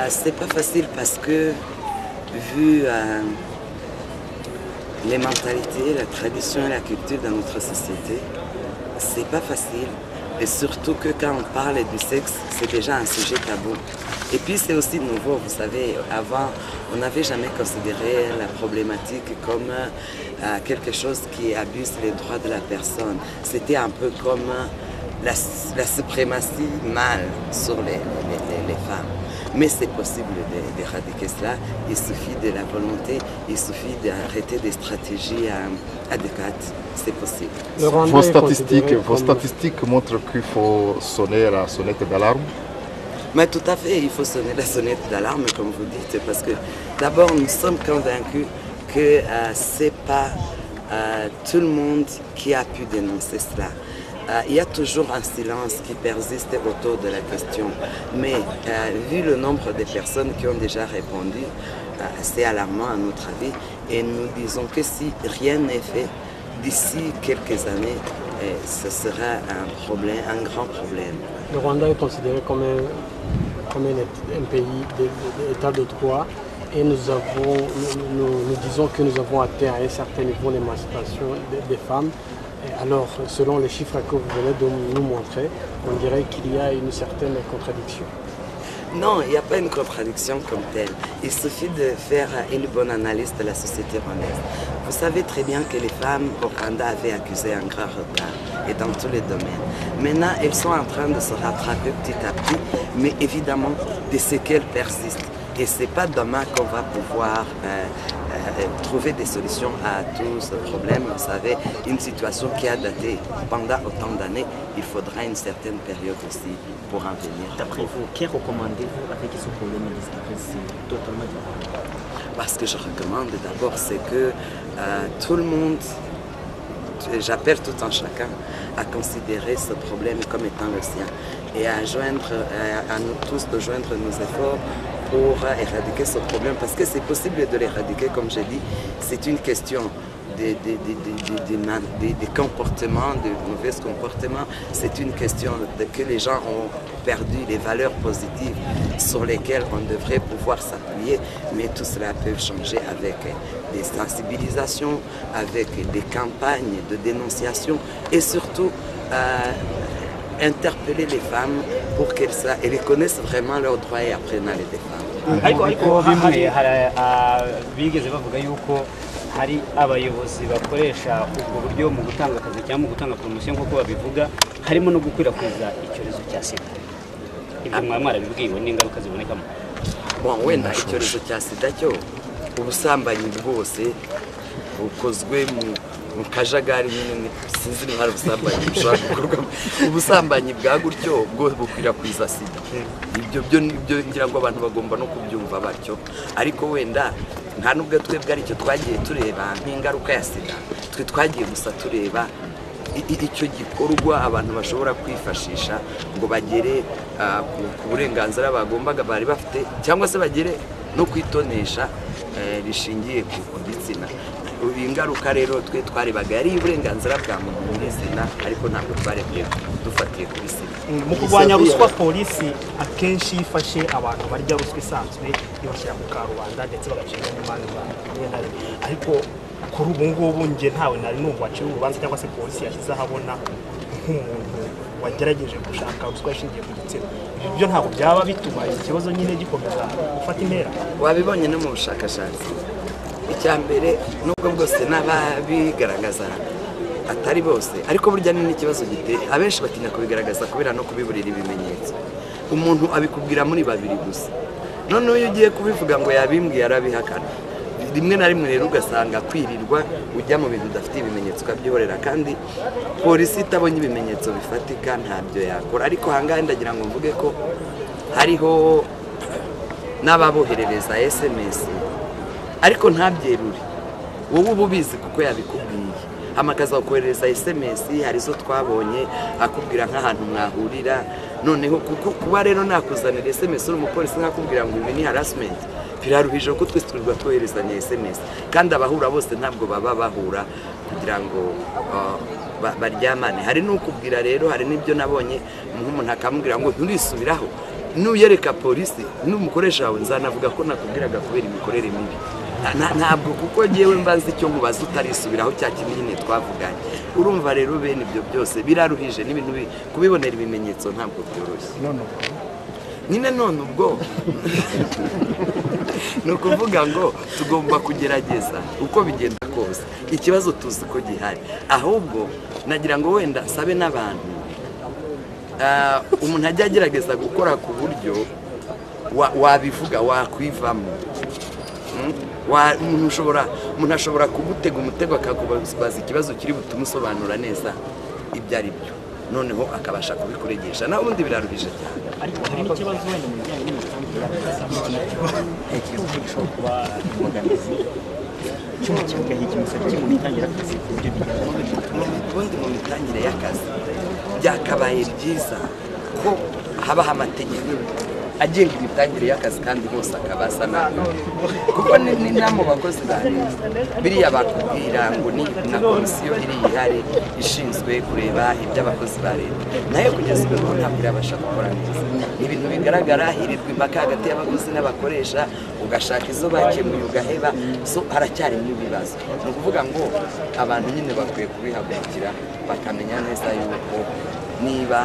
C'est pas facile parce que vu les mentalités, la tradition et la culture dans notre société, c'est pas facile. Et surtout que quand on parle du sexe, c'est déjà un sujet tabou. Et puis c'est aussi nouveau, vous savez, avant, on n'avait jamais considéré la problématique comme quelque chose qui abuse les droits de la personne. C'était un peu comme la suprématie mâle sur les femmes. Mais c'est possible d'éradiquer cela, il suffit de la volonté, il suffit d'arrêter des stratégies adéquates, c'est possible. Vos statistiques montrent qu'il faut sonner la sonnette d'alarme. Mais tout à fait, il faut sonner la sonnette d'alarme, comme vous dites, parce que d'abord nous sommes convaincus que ce n'est pas tout le monde qui a pu dénoncer cela. Il y a toujours un silence qui persiste autour de la question. Mais vu le nombre de personnes qui ont déjà répondu, c'est alarmant à notre avis. Et nous disons que si rien n'est fait, d'ici quelques années, ce sera un grand problème. Le Rwanda est considéré comme un pays d'état de droit. et nous disons que nous avons atteint à un certain niveau l'émancipation des femmes. Et alors, selon les chiffres que vous venez de nous montrer, on dirait qu'il y a une certaine contradiction. Non, il n'y a pas une contradiction comme telle. Il suffit de faire une bonne analyse de la société rwandaise. Vous savez très bien que les femmes au Rwanda avaient accusé un grand retard, et dans tous les domaines. Maintenant, elles sont en train de se rattraper petit à petit, mais évidemment, des séquelles persistent. Et ce n'est pas demain qu'on va pouvoir trouver des solutions à tous ce problème. Vous savez, une situation qui a daté pendant autant d'années, il faudra une certaine période aussi pour en venir. D'après vous, qu'est recommandez-vous avec ce problème totalement différent? Parce que je recommande d'abord, c'est que tout le monde, j'appelle tout un chacun à considérer ce problème comme étant le sien et à nous tous de joindre nos efforts pour éradiquer ce problème, parce que c'est possible de l'éradiquer, comme j'ai dit. C'est une question des comportements, de mauvais comportements. C'est une question que les gens ont perdu les valeurs positives sur lesquelles on devrait pouvoir s'appuyer, mais tout cela peut changer avec des sensibilisations, avec des campagnes de dénonciation et surtout interpeller les femmes pour qu'elles connaissent vraiment leurs droits et apprennent à les défendre. ariko bimwe bigeze bavuga yuko hari abayobozi bakoresha ubwo buryo mu gutanga akazi cyangwa mu gutanga promotion nk'uko babivuga, harimo no gukwirakwiza icyorezo cya sida. Ibyo mwarabibwiwe n'ingaruka zibonekamo. Wenda icyorezo cya sida cyo ubusambanyi bwose bukozwe mu kajagari nyine, sinzi niba hari ubusambanyi bushobora gukorwa. Ubusambanyi bwa gutyo bwo bukwirakwiza sida. Ibyo ngira ngo abantu bagomba no kubyumva batyo, ariko wenda nta nubwo twebwe aricyo twagiye tureba nk'ingaruka ya sida. Twe twagiye gusa tureba icyo gikorwa abantu bashobora kwifashisha ngo bagere ku burenganzira bagombaga bari bafite, cyangwa se bagere no kwitonesha rishingiye ku gitsina. Ingaruka rero twe twarebaga yari uburenganzira bwa muntu muri sida, ariko ntabwo twarebye dufatiye kuri sida. Mu kurwanya ruswa, polisi akenshi ifashe abantu barya ruswa isanzwe ibashyira mu karubanda ndetse bagacira n'imanza rimwe na rimwe, ariko kuri ubu ngubu njye ntawe nari numva wacira urubanza cyangwa se polisi yashyize ahabona nk'umuntu wagerageje gushaka ruswa ishingiye ku gitsina. Ibyo ntabwo byaba bituma iki kibazo nyine gikomeza gufata intera. Wabibonye no mu bushakashatsi. Icya mbere nubwo bwose n'ababigaragaza atari bose, ariko burya ni n'ikibazo giteye. Abenshi batinya kubigaragaza kubera no kubiburira ibimenyetso. Umuntu abikubwira muri babiri gusa, none iyo ugiye kubivuga ngo yabimbwiye arabihakana. Rimwe na rimwe rero ugasanga kwirirwa ujya mu bintu udafite ibimenyetso ukabyihorera, kandi polisi itabonye ibimenyetso bifatika ntabyo yakora. Ariko ahangaha ndagira ngo mvuge ko hariho n'ababoherereza SMS ariko ntabyerure, wowe uba ubizi kuko yabikubwiye. Amakaza kohereza SMS, hari zo twabonye akubwira nk'ahantu mwahurira. Noneho kuba rero nakuzanira SMS uri umupolisi nkakubwira ngo ibi ni harassment, biraruhije ko twese twirwa twoherezanya SMS, kandi abahura bose ntabwo baba bahura kugira ngo baryamane. Hari n'ukubwira rero, hari n'ibyo nabonye nk'umuntu akamubwira ngo nturisubiraho, nuyereka polisi n'umukoresha wawe nzanavuga ko nakubwiraga kubera imikorere mibi. Ntabwo kuko ngewe mbazi icyo nkubaza utarisubiraho cya kintu nyine twavuganye. Urumva rero bene ibyo byose biraruhije, n'ibintu kubibonera ibimenyetso ntabwo byoroshye. Nyine none ubwo ni ukuvuga ngo tugomba kugerageza uko bigenda kose. Ikibazo tuzi ko gihari, ahubwo nagira ngo wenda sabe n'abantu umuntu ajya agerageza gukora ku buryo wabivuga wakwivamo. Umuntu ashobora kugutega umutego akakubaza ikibazo kiri butume usobanura neza ibyo ari byo, noneho akabasha kubikuregesha, naho ubundi biraruhije cyane. Ariko hari n'ikibazo wenda mu bijyanye n'imitangire y'akazi, ikibazo gishobora kuba imbogamizi cyuma kivuga h'ikimusabye mu mitangire y'akazi ku buryo bigenda. Ubundi mu mitangire y'akazi byakabaye byiza ko habaho amategeko agenga imitangire y'akazi kandi bose akabasa nabi kuko ni namo bakozi ba leta biriya bakubwira ngo ni na komisiyo iri ihari ishinzwe kureba iby'abakozi ba leta nayo kugeza ubu ntabwo irabasha gukora neza ni ibintu bigaragara hirirwa impaka hagati y'abakozi n'abakoresha ugashaka izo bakemuye ugaheba so haracyarimo ibibazo ni ukuvuga ngo abantu nyine bakwiye kubihagurukira bakamenya neza yuko niba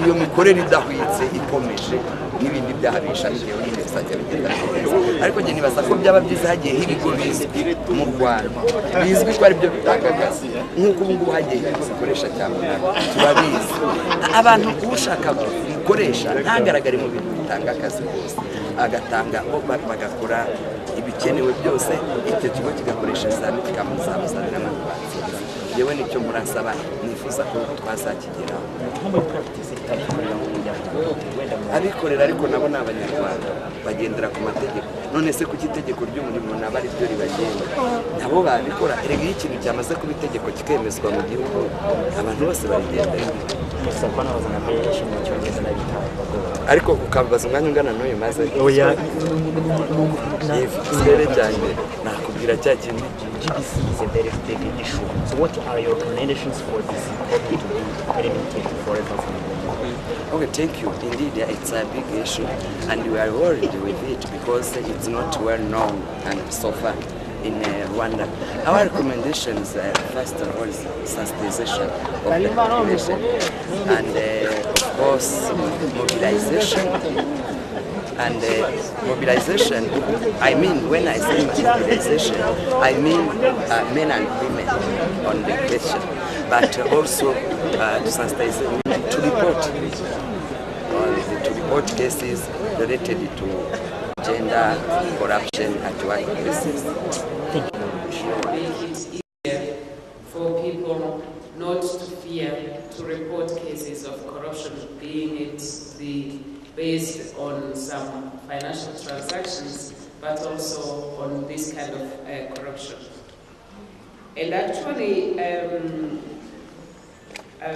iyo mikorere idahwitse ikomeje n'ibindi byaha bishamikiyeho nyine bizajya bigenda neza ariko njye nibaza ko byaba byiza hagiye ibigo bizwi mu Rwanda bizwi ko ari byo bitanga akazi nk'uko ubu ngubu hagiye ibigo bikoresha cyangwa turabizi abantu ushaka gukoresha ntagaragare mu bintu bitanga akazi rwose agatanga bagakora ibikenewe byose icyo kigo kigakoresha izamini kikamuzamuzanira amafaranga yewe nicyo murasaba nifuza ko twazakigeraho abikorera ariko nabo ni abanyarwanda bagendera ku mategeko none se kuki itegeko ry'umurimo nabo ari ryo ribagenga nabo babikora erega iyo ikintu cyamaze kuba itegeko kikemezwa mu gihugu abantu bose barigendera ariko ukabaza umwanya ungana n'uyu maze ikirere cyanjye nakubwira cya kintu GBC is a very big issue. So what are your recommendations for this problem to be eliminated forever from the Okay, thank you. Indeed, it's a big issue and we are worried with it because it's not well known and so far in Rwanda. Our recommendations, first of all, is sensitization of the population and of course mobilization. And mobilization, I mean, when I say mobilization, I mean men and women on the question, but also to sensitize to report cases related to gender corruption at workplaces. Make it easier for people not to fear to report cases of corruption, being it based on some financial transactions, but also on this kind of corruption. And actually,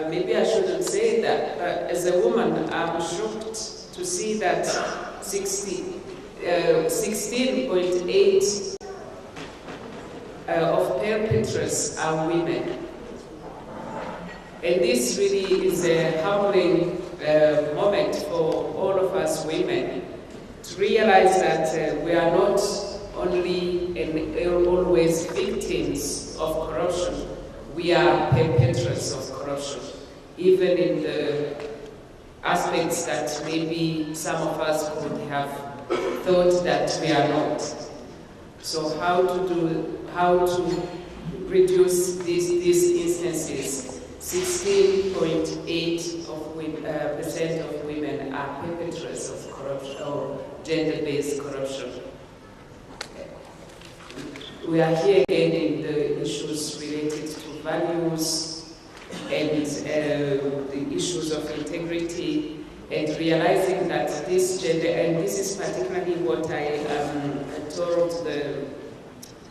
maybe I shouldn't say that, but as a woman, I'm shocked to see that 16.8 of perpetrators are women. And this really is a humbling moment for all of us women to realize that we are not only and always victims of corruption, we are perpetrators of corruption, even in the aspects that maybe some of us could have thought that we are not. So how to reduce these instances? 16.8% of women are perpetrators of corruption or gender-based corruption. We are here again in the issues related to values and the issues of integrity, and realizing that this gender, and this is particularly what I told the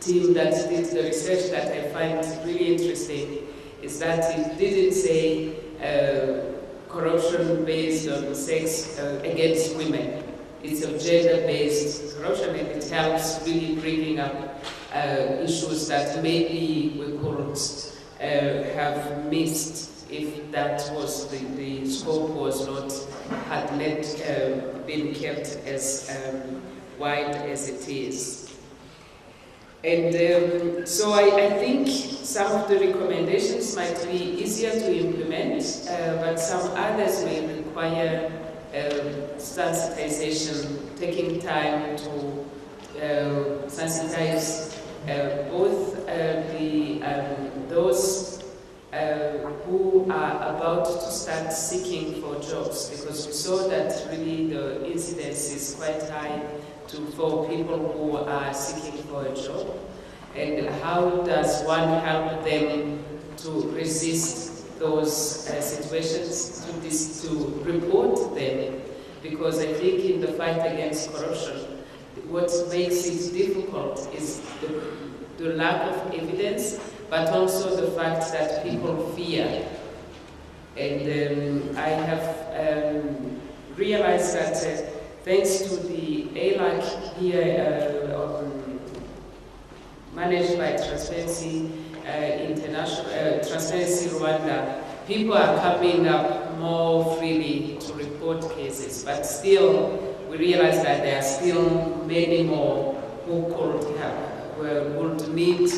team that did the research that I find really interesting, is that it didn't say corruption based on sex against women. It's a gender-based corruption, and it helps really bringing up issues that maybe we could have missed if that was the scope was not, had not been kept as wide as it is. And so I think some of the recommendations might be easier to implement, but some others may require sensitization, taking time to sensitize both those who are about to start seeking for jobs, because we saw that really the incidence is quite high for people who are seeking for a job, and how does one help them to resist those situations, to report them, because I think in the fight against corruption, what makes it difficult is the lack of evidence, but also the fact that people fear. And I have realized that thanks to the ALAC here managed by Transparency Transparency Rwanda, people are coming up more freely to report cases, but still we realize that there are still many more who would need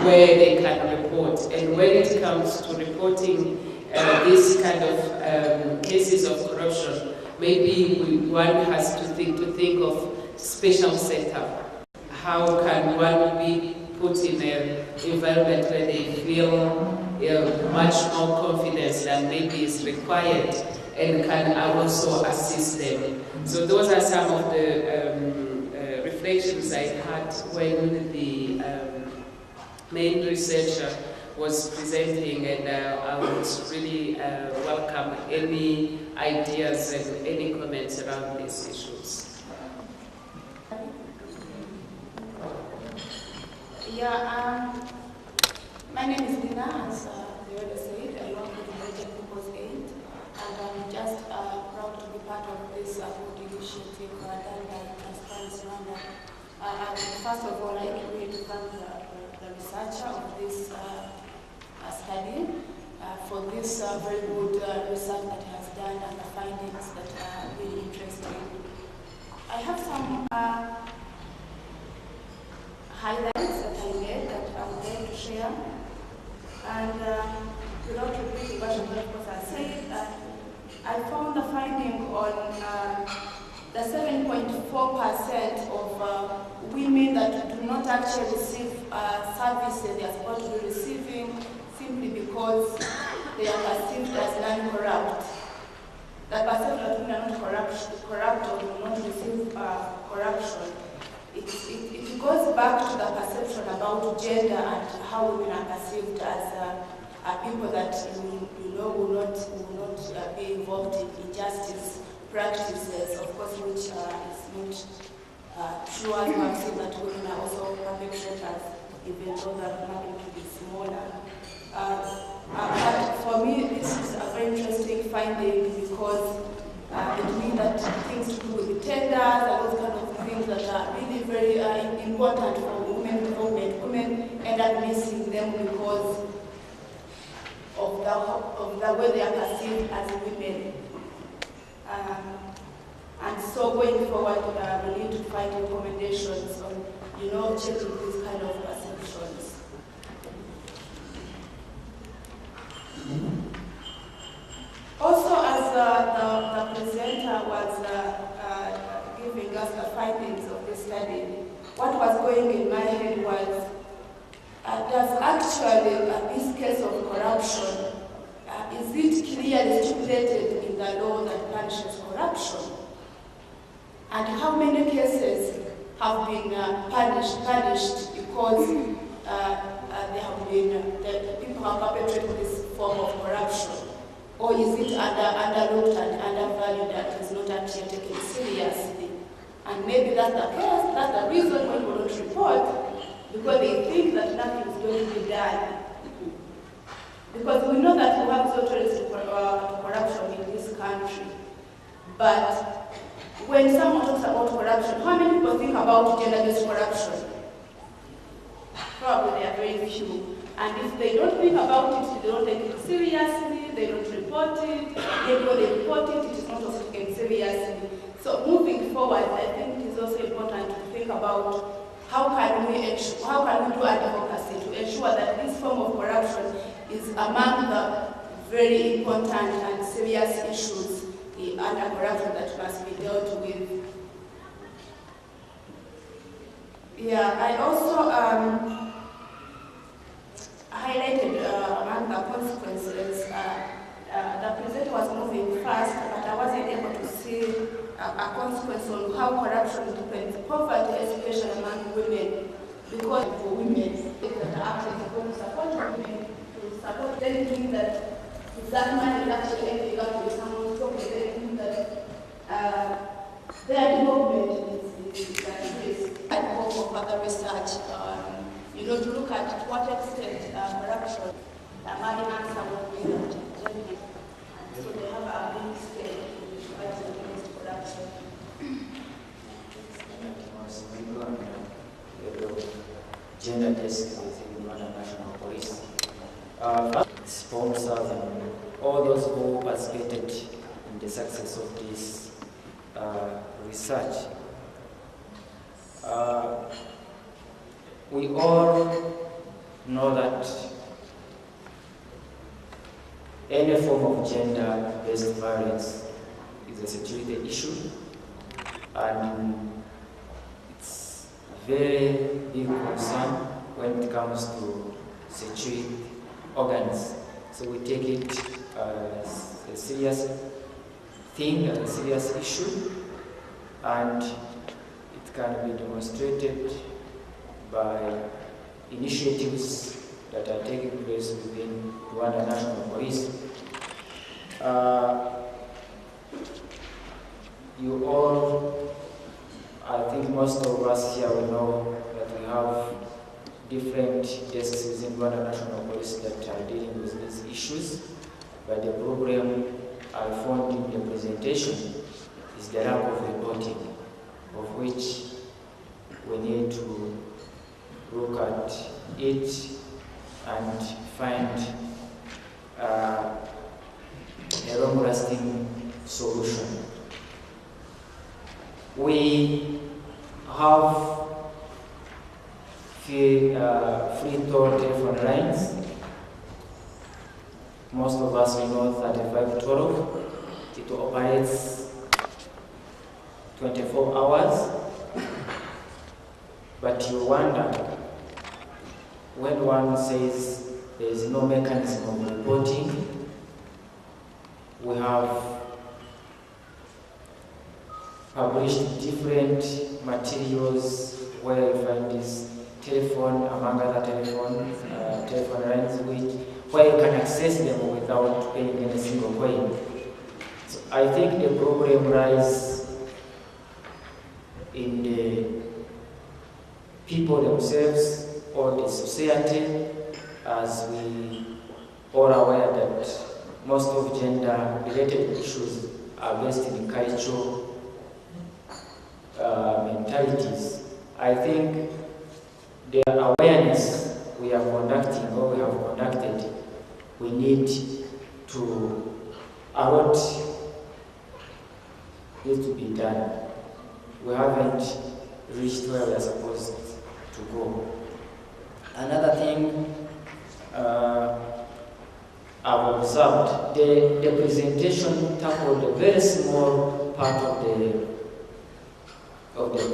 where they can report. And when it comes to reporting this kind of cases of corruption, maybe one has to think of special setup. How can one be put in an environment where they feel much more confidence than maybe is required, and can also assist them. So those are some of the reflections I had when the main researcher was presenting, and I would really welcome any ideas and any comments around these issues. Yeah, my name is Dina, as the other said. I work with United People's Aid, and I'm just proud to be part of this good initiative done by Transparency Rwanda. First of all, I really to thank the researcher of this study for this very good research that he has done and the findings that are really interesting. I have some highlights that I made that I would like to share. And without repeating what I said, I found the finding on the 7.4% of women that do not actually receive services they are supposed to be receiving simply because they are perceived as non-corrupt. That perception that women are not corrupt or do not receive corruption. It goes back to the perception about gender and how women are perceived as people that will not be involved in injustice practices, of course, which is not true, as we have seen that women are also perpetrators, even though that happen to be smaller. But for me, this is a very interesting finding because it means that things to do with tenders and those kind of things that are really very important for women involvement. Women end up missing them because of the way they are perceived as women. And so going forward, we need to find recommendations on, changing these kind of perceptions. Also, as the presenter was giving us the findings of this study, what was going in my head was, does actually this case of corruption, is it clearly stipulated in the law that punishes corruption? And how many cases have been punished because they have been, the people have perpetrated this form of corruption? Or is it underlooked and undervalued that is not actually taken seriously? And maybe that's the case, that's the reason why people don't report, because they think that nothing is going to be done. Because we know that we have tolerance to corruption in this country. But when someone talks about corruption, how many people think about gender-based corruption? Probably there are very few. And if they don't think about it, they don't take it seriously, they don't report it, maybe when they report it, it is not also taken seriously. So moving forward, I think it is also important to think about how can we do advocacy to ensure that this form of corruption is among the very important and serious issues under corruption that must be dealt with. Yeah, I also highlighted among the consequences. The presenter was moving fast, but I wasn't able to see a consequence on how corruption depends poverty, especially among women, because for women that are actually going to support women, to support them, doing that if that money is actually ending up with someone's pocket, they think that their development is at risk. I hope for further research, to look at to what extent corruption, money answer will be that. So they have a big stake. sponsors, and all those who participated in the success of this research. We all know that any form of gender-based violence is a security issue, and it's a very big concern when it comes to security organs. So we take it as a serious thing, as a serious issue, and it can be demonstrated by initiatives that are taking place within Rwanda National Police. You all, I think most of us here will know that we have different desks within Rwanda National Police that are dealing with these issues, but the problem I found in the presentation is the lack of reporting, of which we need to look at it and find a long-lasting solution. We have free toll telephone lines. Most of us know 3512. It operates 24 hours. But you wonder, when one says there is no mechanism of reporting, we have published different materials where you find this telephone, among other telephone lines, where you can access them without paying any single coin. So I think the problem lies in the people themselves or the society, as we all aware that most of gender-related issues are based in cultural mentalities. I think the awareness we are conducting or we have conducted, we need to, a lot needs to be done. We haven't reached where we are supposed to go. Another thing I've observed, the presentation tackled a very small part of the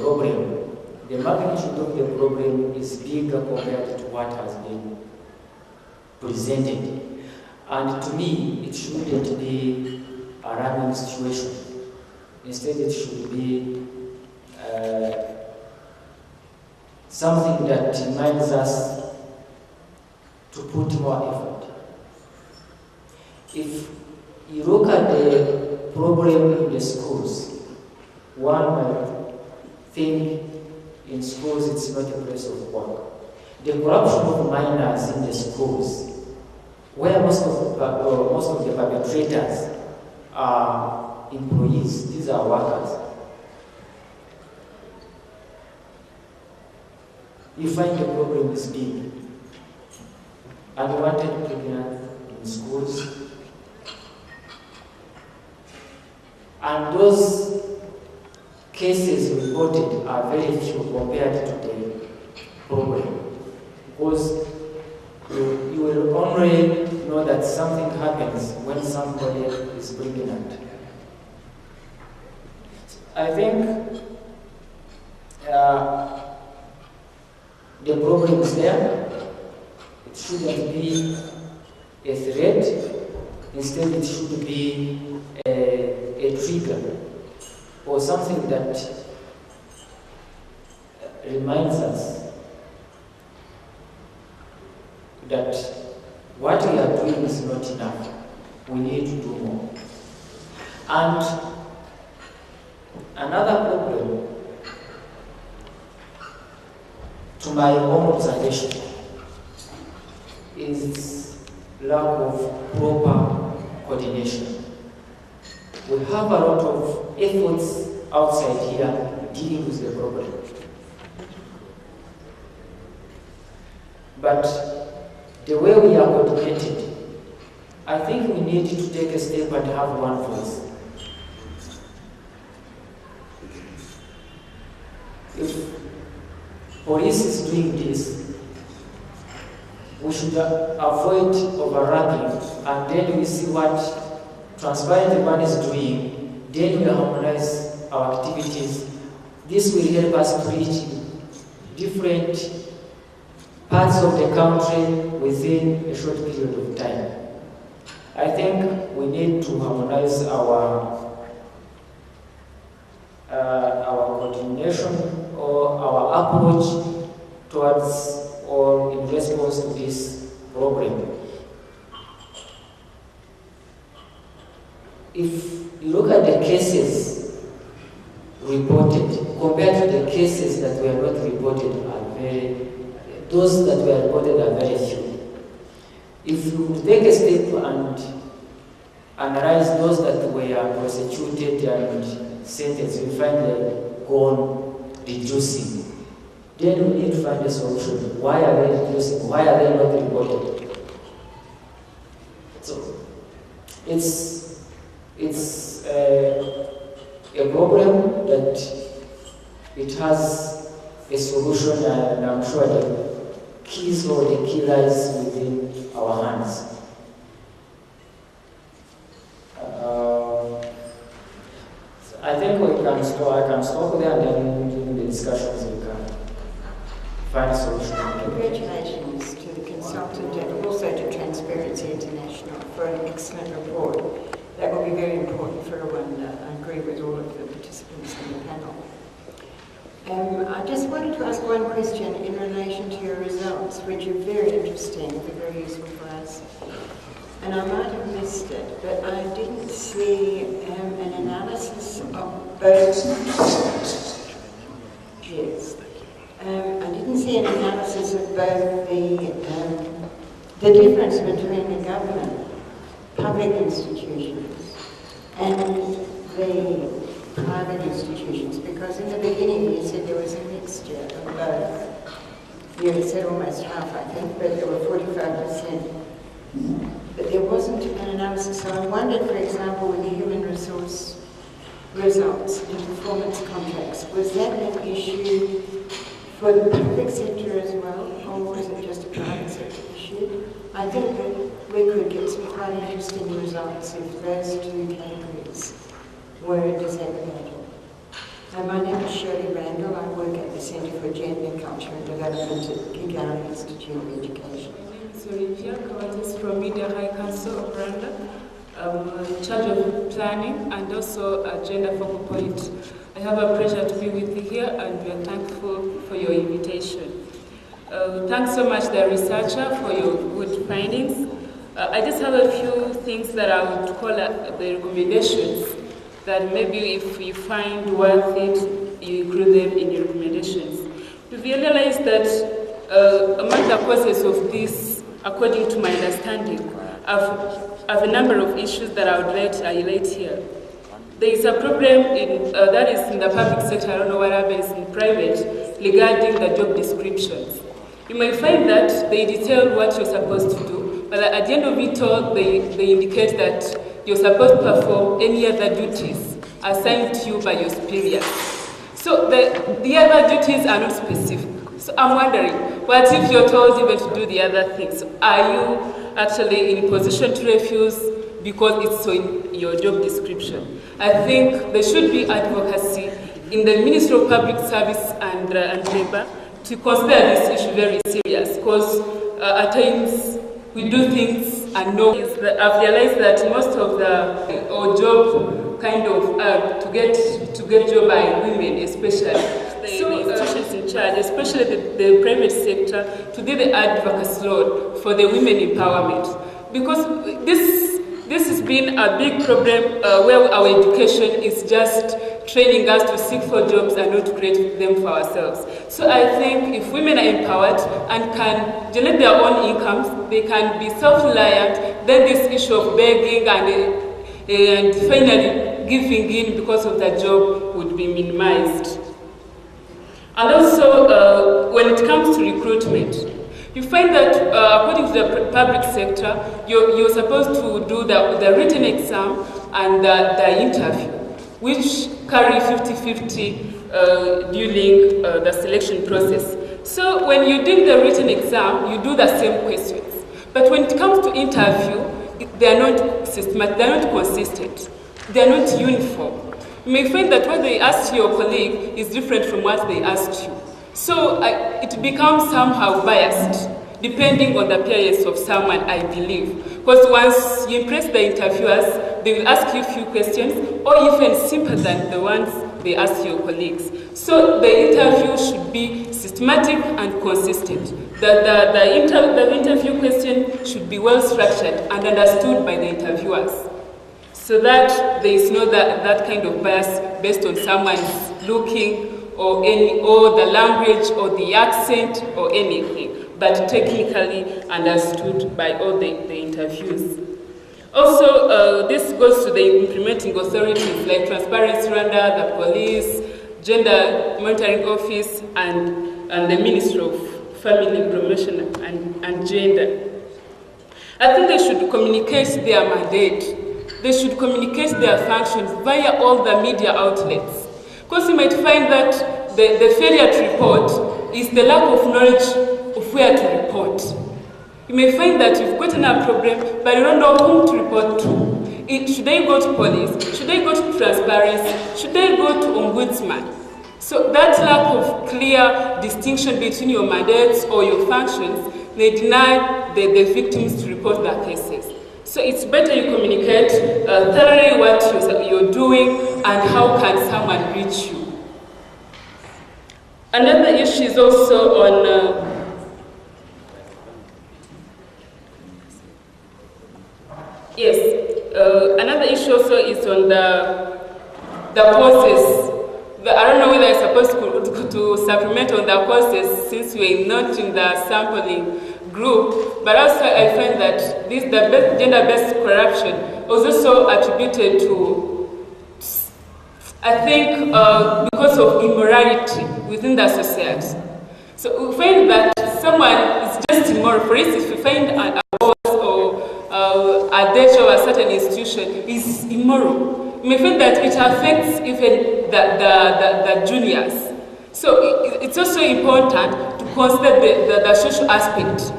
problem. The magnitude of the problem is bigger compared to what has been presented. And to me, it shouldn't be a random situation. Instead, it should be something that reminds us to put more effort. If you look at the problem in the schools, one might think in schools it's not a place of work. The corruption of minors in the schools, where most of the perpetrators are employees, these are workers. You find the problem is big. Unwanted pregnancy in schools. And those cases reported are very few compared to the problem. Because you will only know that something happens when somebody is pregnant. I think the problem is there. It shouldn't be a threat. Instead, it should be a trigger or something that reminds us that what we are doing is not enough. We need to do more. And another problem, to my own observation, is lack of proper coordination. We have a lot of efforts outside here dealing with the problem. But the way we are coordinated I think we need to take a step and have one voice. If police is doing this, we should avoid overlapping, and then we see what Transparent Rwanda is doing, then we harmonize our activities. This will help us reach different parts of the country within a short period of time. I think we need to harmonize our coordination or our approach towards or in response to this problem. If you look at the cases reported compared to the cases that were not reported, those that were reported are very few. If you take a step and analyze those that were prosecuted and sentenced, you find them gone reducing. Then we need to find a solution. Why are they reducing? Why are they not reported? So it's a problem that it has a solution, and I'm sure the keys or the key lies within our hands. I think I can stop there, and then during the discussions we can find a solution. Congratulations to the consultant and also to Transparency International for an excellent report. That will be very important for Rwanda. I agree with all of the participants in the panel. I just wanted to ask one question in relation to your results, which are very interesting, very useful for us. And I might have missed it, but I didn't see an analysis of both. Yes. I didn't see an analysis of both the difference between the government, public institutions, and the private institutions, because in the beginning you said there was a mixture of both. You said almost half, I think, but there were 45%. But there wasn't an analysis. So I wondered, for example, with the human resource results in performance contracts, was that an issue for the public sector as well, or was it just a private sector issue? I think that we could get some quite interesting results if those two categories were disaggregated. My name is Shirley Randall. I work at the Centre for Gender, Culture and Development at Kigali Institute of Education. Olivia Kawatis from Media High Council of Rwanda. I'm in charge of planning and also a gender focal point. I have a pleasure to be with you here, and we are thankful for your invitation. Thanks so much, the researcher, for your good findings. I just have a few things that I would call the recommendations that maybe if you find worth it, you include them in your recommendations. We've realized that among the causes of this, according to my understanding, of a number of issues that I would like to highlight here. There is a problem that is in the public sector, I don't know what happens in private, regarding the job descriptions. You may find that they detail what you're supposed to do, but at the end of it all, they indicate that you're supposed to perform any other duties assigned to you by your superiors. So the other duties are not specific. So I'm wondering, what if you're told even to do the other things? Are you actually in a position to refuse because it's so in your job description? I think there should be advocacy in the Ministry of Public Service and Labour to consider this issue very serious, because at times we do things and know. I've realized that most of the job kind of to get job by women, especially the institutions in charge, especially the private sector, to do the advocacy role for the women empowerment, because this has been a big problem where our education is just training us to seek for jobs and not to create them for ourselves. So I think if women are empowered and can generate their own incomes, they can be self-reliant, then this issue of begging and finally giving in because of the job would be minimized. And also, when it comes to recruitment, You find that according to the public sector, you're supposed to do the written exam and the interview, which carry 50-50 during the selection process. So when you do the written exam, you do the same questions. But when it comes to interview, they are not systematic, they are not consistent, they are not uniform. You may find that what they ask your colleague is different from what they asked you. So it becomes somehow biased, depending on the appearance of someone, I believe. Because once you impress the interviewers, they will ask you a few questions, or even simpler than the ones they ask your colleagues. So the interview should be systematic and consistent. The interview question should be well structured and understood by the interviewers, so that there is no that kind of bias based on someone's looking or the language or the accent or anything, but technically understood by all the interviews. Also, this goes to the implementing authorities like Transparency Rwanda, the police, Gender Monitoring Office, and the Ministry of Family Promotion and Gender. I think they should communicate their mandate. They should communicate their functions via all the media outlets. Because you might find that the failure to report is the lack of knowledge of where to report. You may find that you've gotten a problem, but you don't know whom to report to. Should I go to police? Should I go to transparency? Should I go to ombudsman? So that lack of clear distinction between your mandates or your functions may deny the victims to report their cases. So it's better you communicate thoroughly what you're doing and how can someone reach you. Another issue is also on another issue also is on the courses. I don't know whether I'm supposed to supplement on the courses since we're not in the sampling group, but also I find that the gender-based corruption was also attributed to, I think, because of immorality within the society. So we find that someone is just immoral. For instance, if you find a boss or a director of a certain institution is immoral, you may find that it affects even the juniors. So it's also important to consider the social aspect,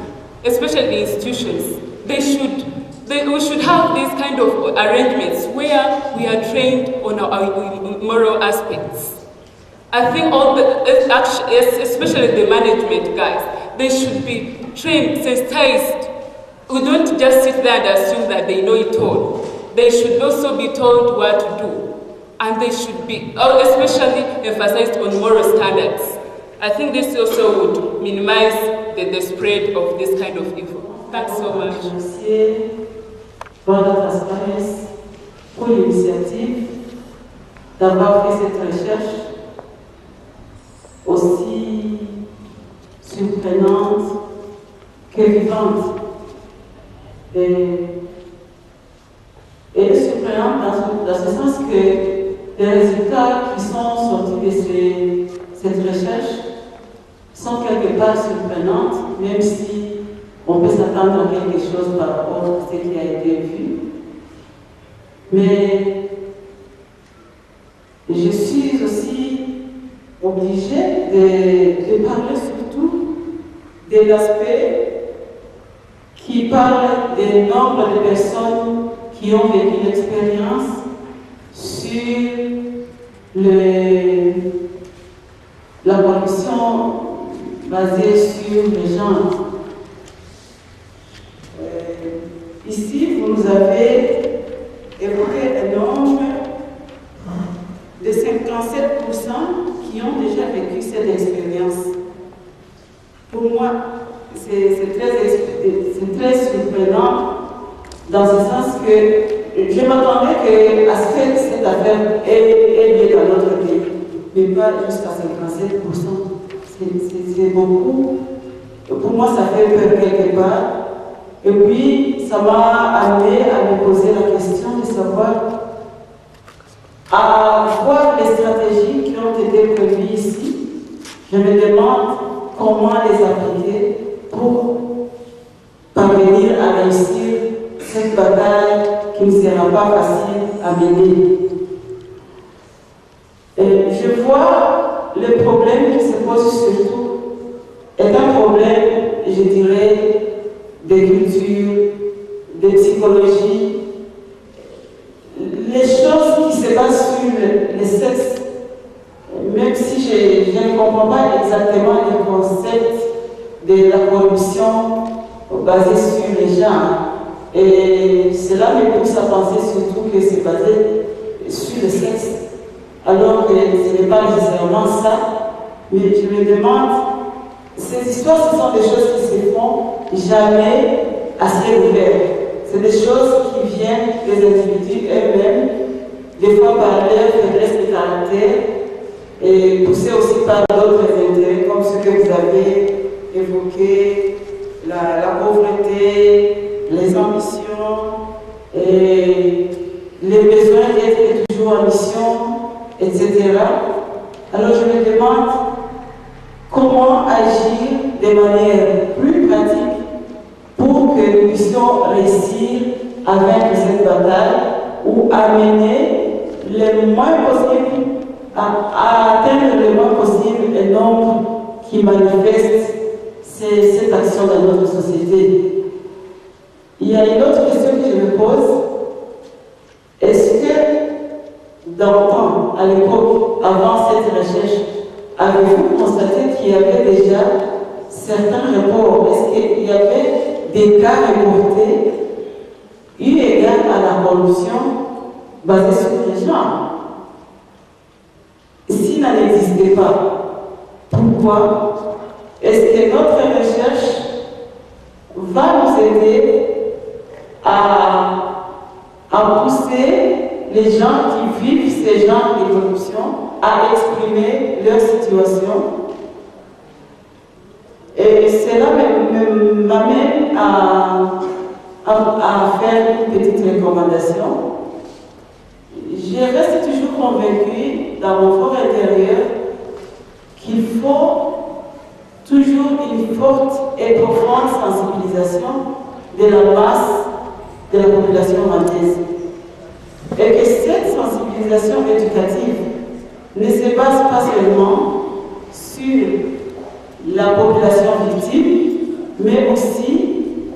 especially in institutions. We should have these kind of arrangements where we are trained on our moral aspects. I think especially the management guys, they should be trained, sensitized. We don't just sit there and assume that they know it all. They should also be told what to do. And they should be especially emphasized on moral standards. I think this also would minimize the spread of this kind of evil. Thanks so much. Merci pour la transparence, pour l'initiative d'avoir fait cette recherche aussi surprenante que vivante. Et surprenante dans ce sens que les résultats qui sont sortis de cette recherche sont quelque part surprenantes, même si on peut s'attendre à quelque chose par rapport à ce qui a été vu. Mais je suis aussi obligée de parler surtout de l'aspect qui parle du nombre de personnes qui ont vécu l'expérience sur la corruption basée sur le genre. Ici, vous nous avez évoqué un nombre de 57% qui ont déjà vécu cette expérience. Pour moi, c'est très surprenant dans ce sens que je m'attendais à ce que cette affaire ait lieu dans notre pays, mais pas jusqu'à 57%. C'est beaucoup. Pour moi, ça fait peur quelque part. Et puis, ça m'a amené à me poser la question de savoir, à voir les stratégies qui ont été prévues ici, je me demande comment les appliquer pour réussir cette bataille qui ne sera pas facile à mener. Et je vois le problème qui se pose surtout est un problème, je dirais, de culture, de psychologie. Les choses qui se passent sur le sexe, même si je ne comprends pas exactement le concept de la corruption basée sur les genres. Et cela me pousse à penser surtout que c'est basé sur le sexe. Alors que ce n'est pas nécessairement ça, mais je me demande, ces histoires, ce sont des choses qui se font jamais à ciel ouvert. C'est des choses qui viennent des individus eux-mêmes, des fois par leur faiblesse de caractère, et poussées aussi par d'autres intérêts, comme ce que vous avez évoqué, la pauvreté, les ambitions, et les besoins d'être toujours en mission, etc. Alors je me demande comment agir de manière plus pratique pour que nous puissions réussir à vaincre cette bataille ou amener le moins possible à atteindre le moins possible un nombre qui manifeste cette action dans notre société. Il y a une autre question que je me pose. Est-ce que dans le temps, à l'époque, avant cette recherche, avez-vous constaté qu'il y avait déjà certains rapports? Est-ce qu'il y avait des cas reportés eu égard à la corruption basée sur les genres? S'il n'en existait pas, pourquoi? Est-ce que notre recherche va nous aider à pousser les gens qui vivent ces genres de corruption à exprimer leur situation? Et cela m'amène à faire une petite recommandation. Je reste toujours convaincue dans mon fort intérieur qu'il faut toujours une forte et profonde sensibilisation de la masse de la population rwandaise. Et que cette sensibilisation éducative ne se base pas seulement sur la population victime, mais aussi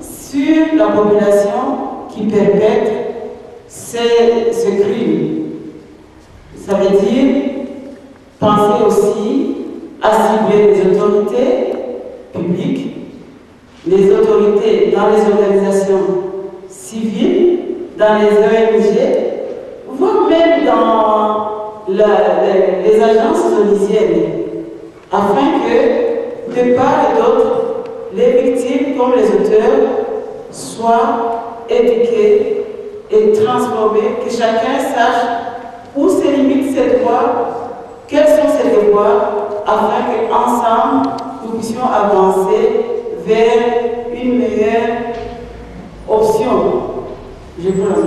sur la population qui perpètre ce crime. Ça veut dire penser aussi à cibler les autorités publiques, les autorités dans les organisations civiles, dans les ONG, voire même dans les agences onisiennes, afin que, de part et d'autre, les victimes comme les auteurs soient éduqués et transformés, que chacun sache où se limitent ses droits, quels sont ses devoirs, afin qu'ensemble, nous puissions avancer vers une meilleure option. Je vous remercie.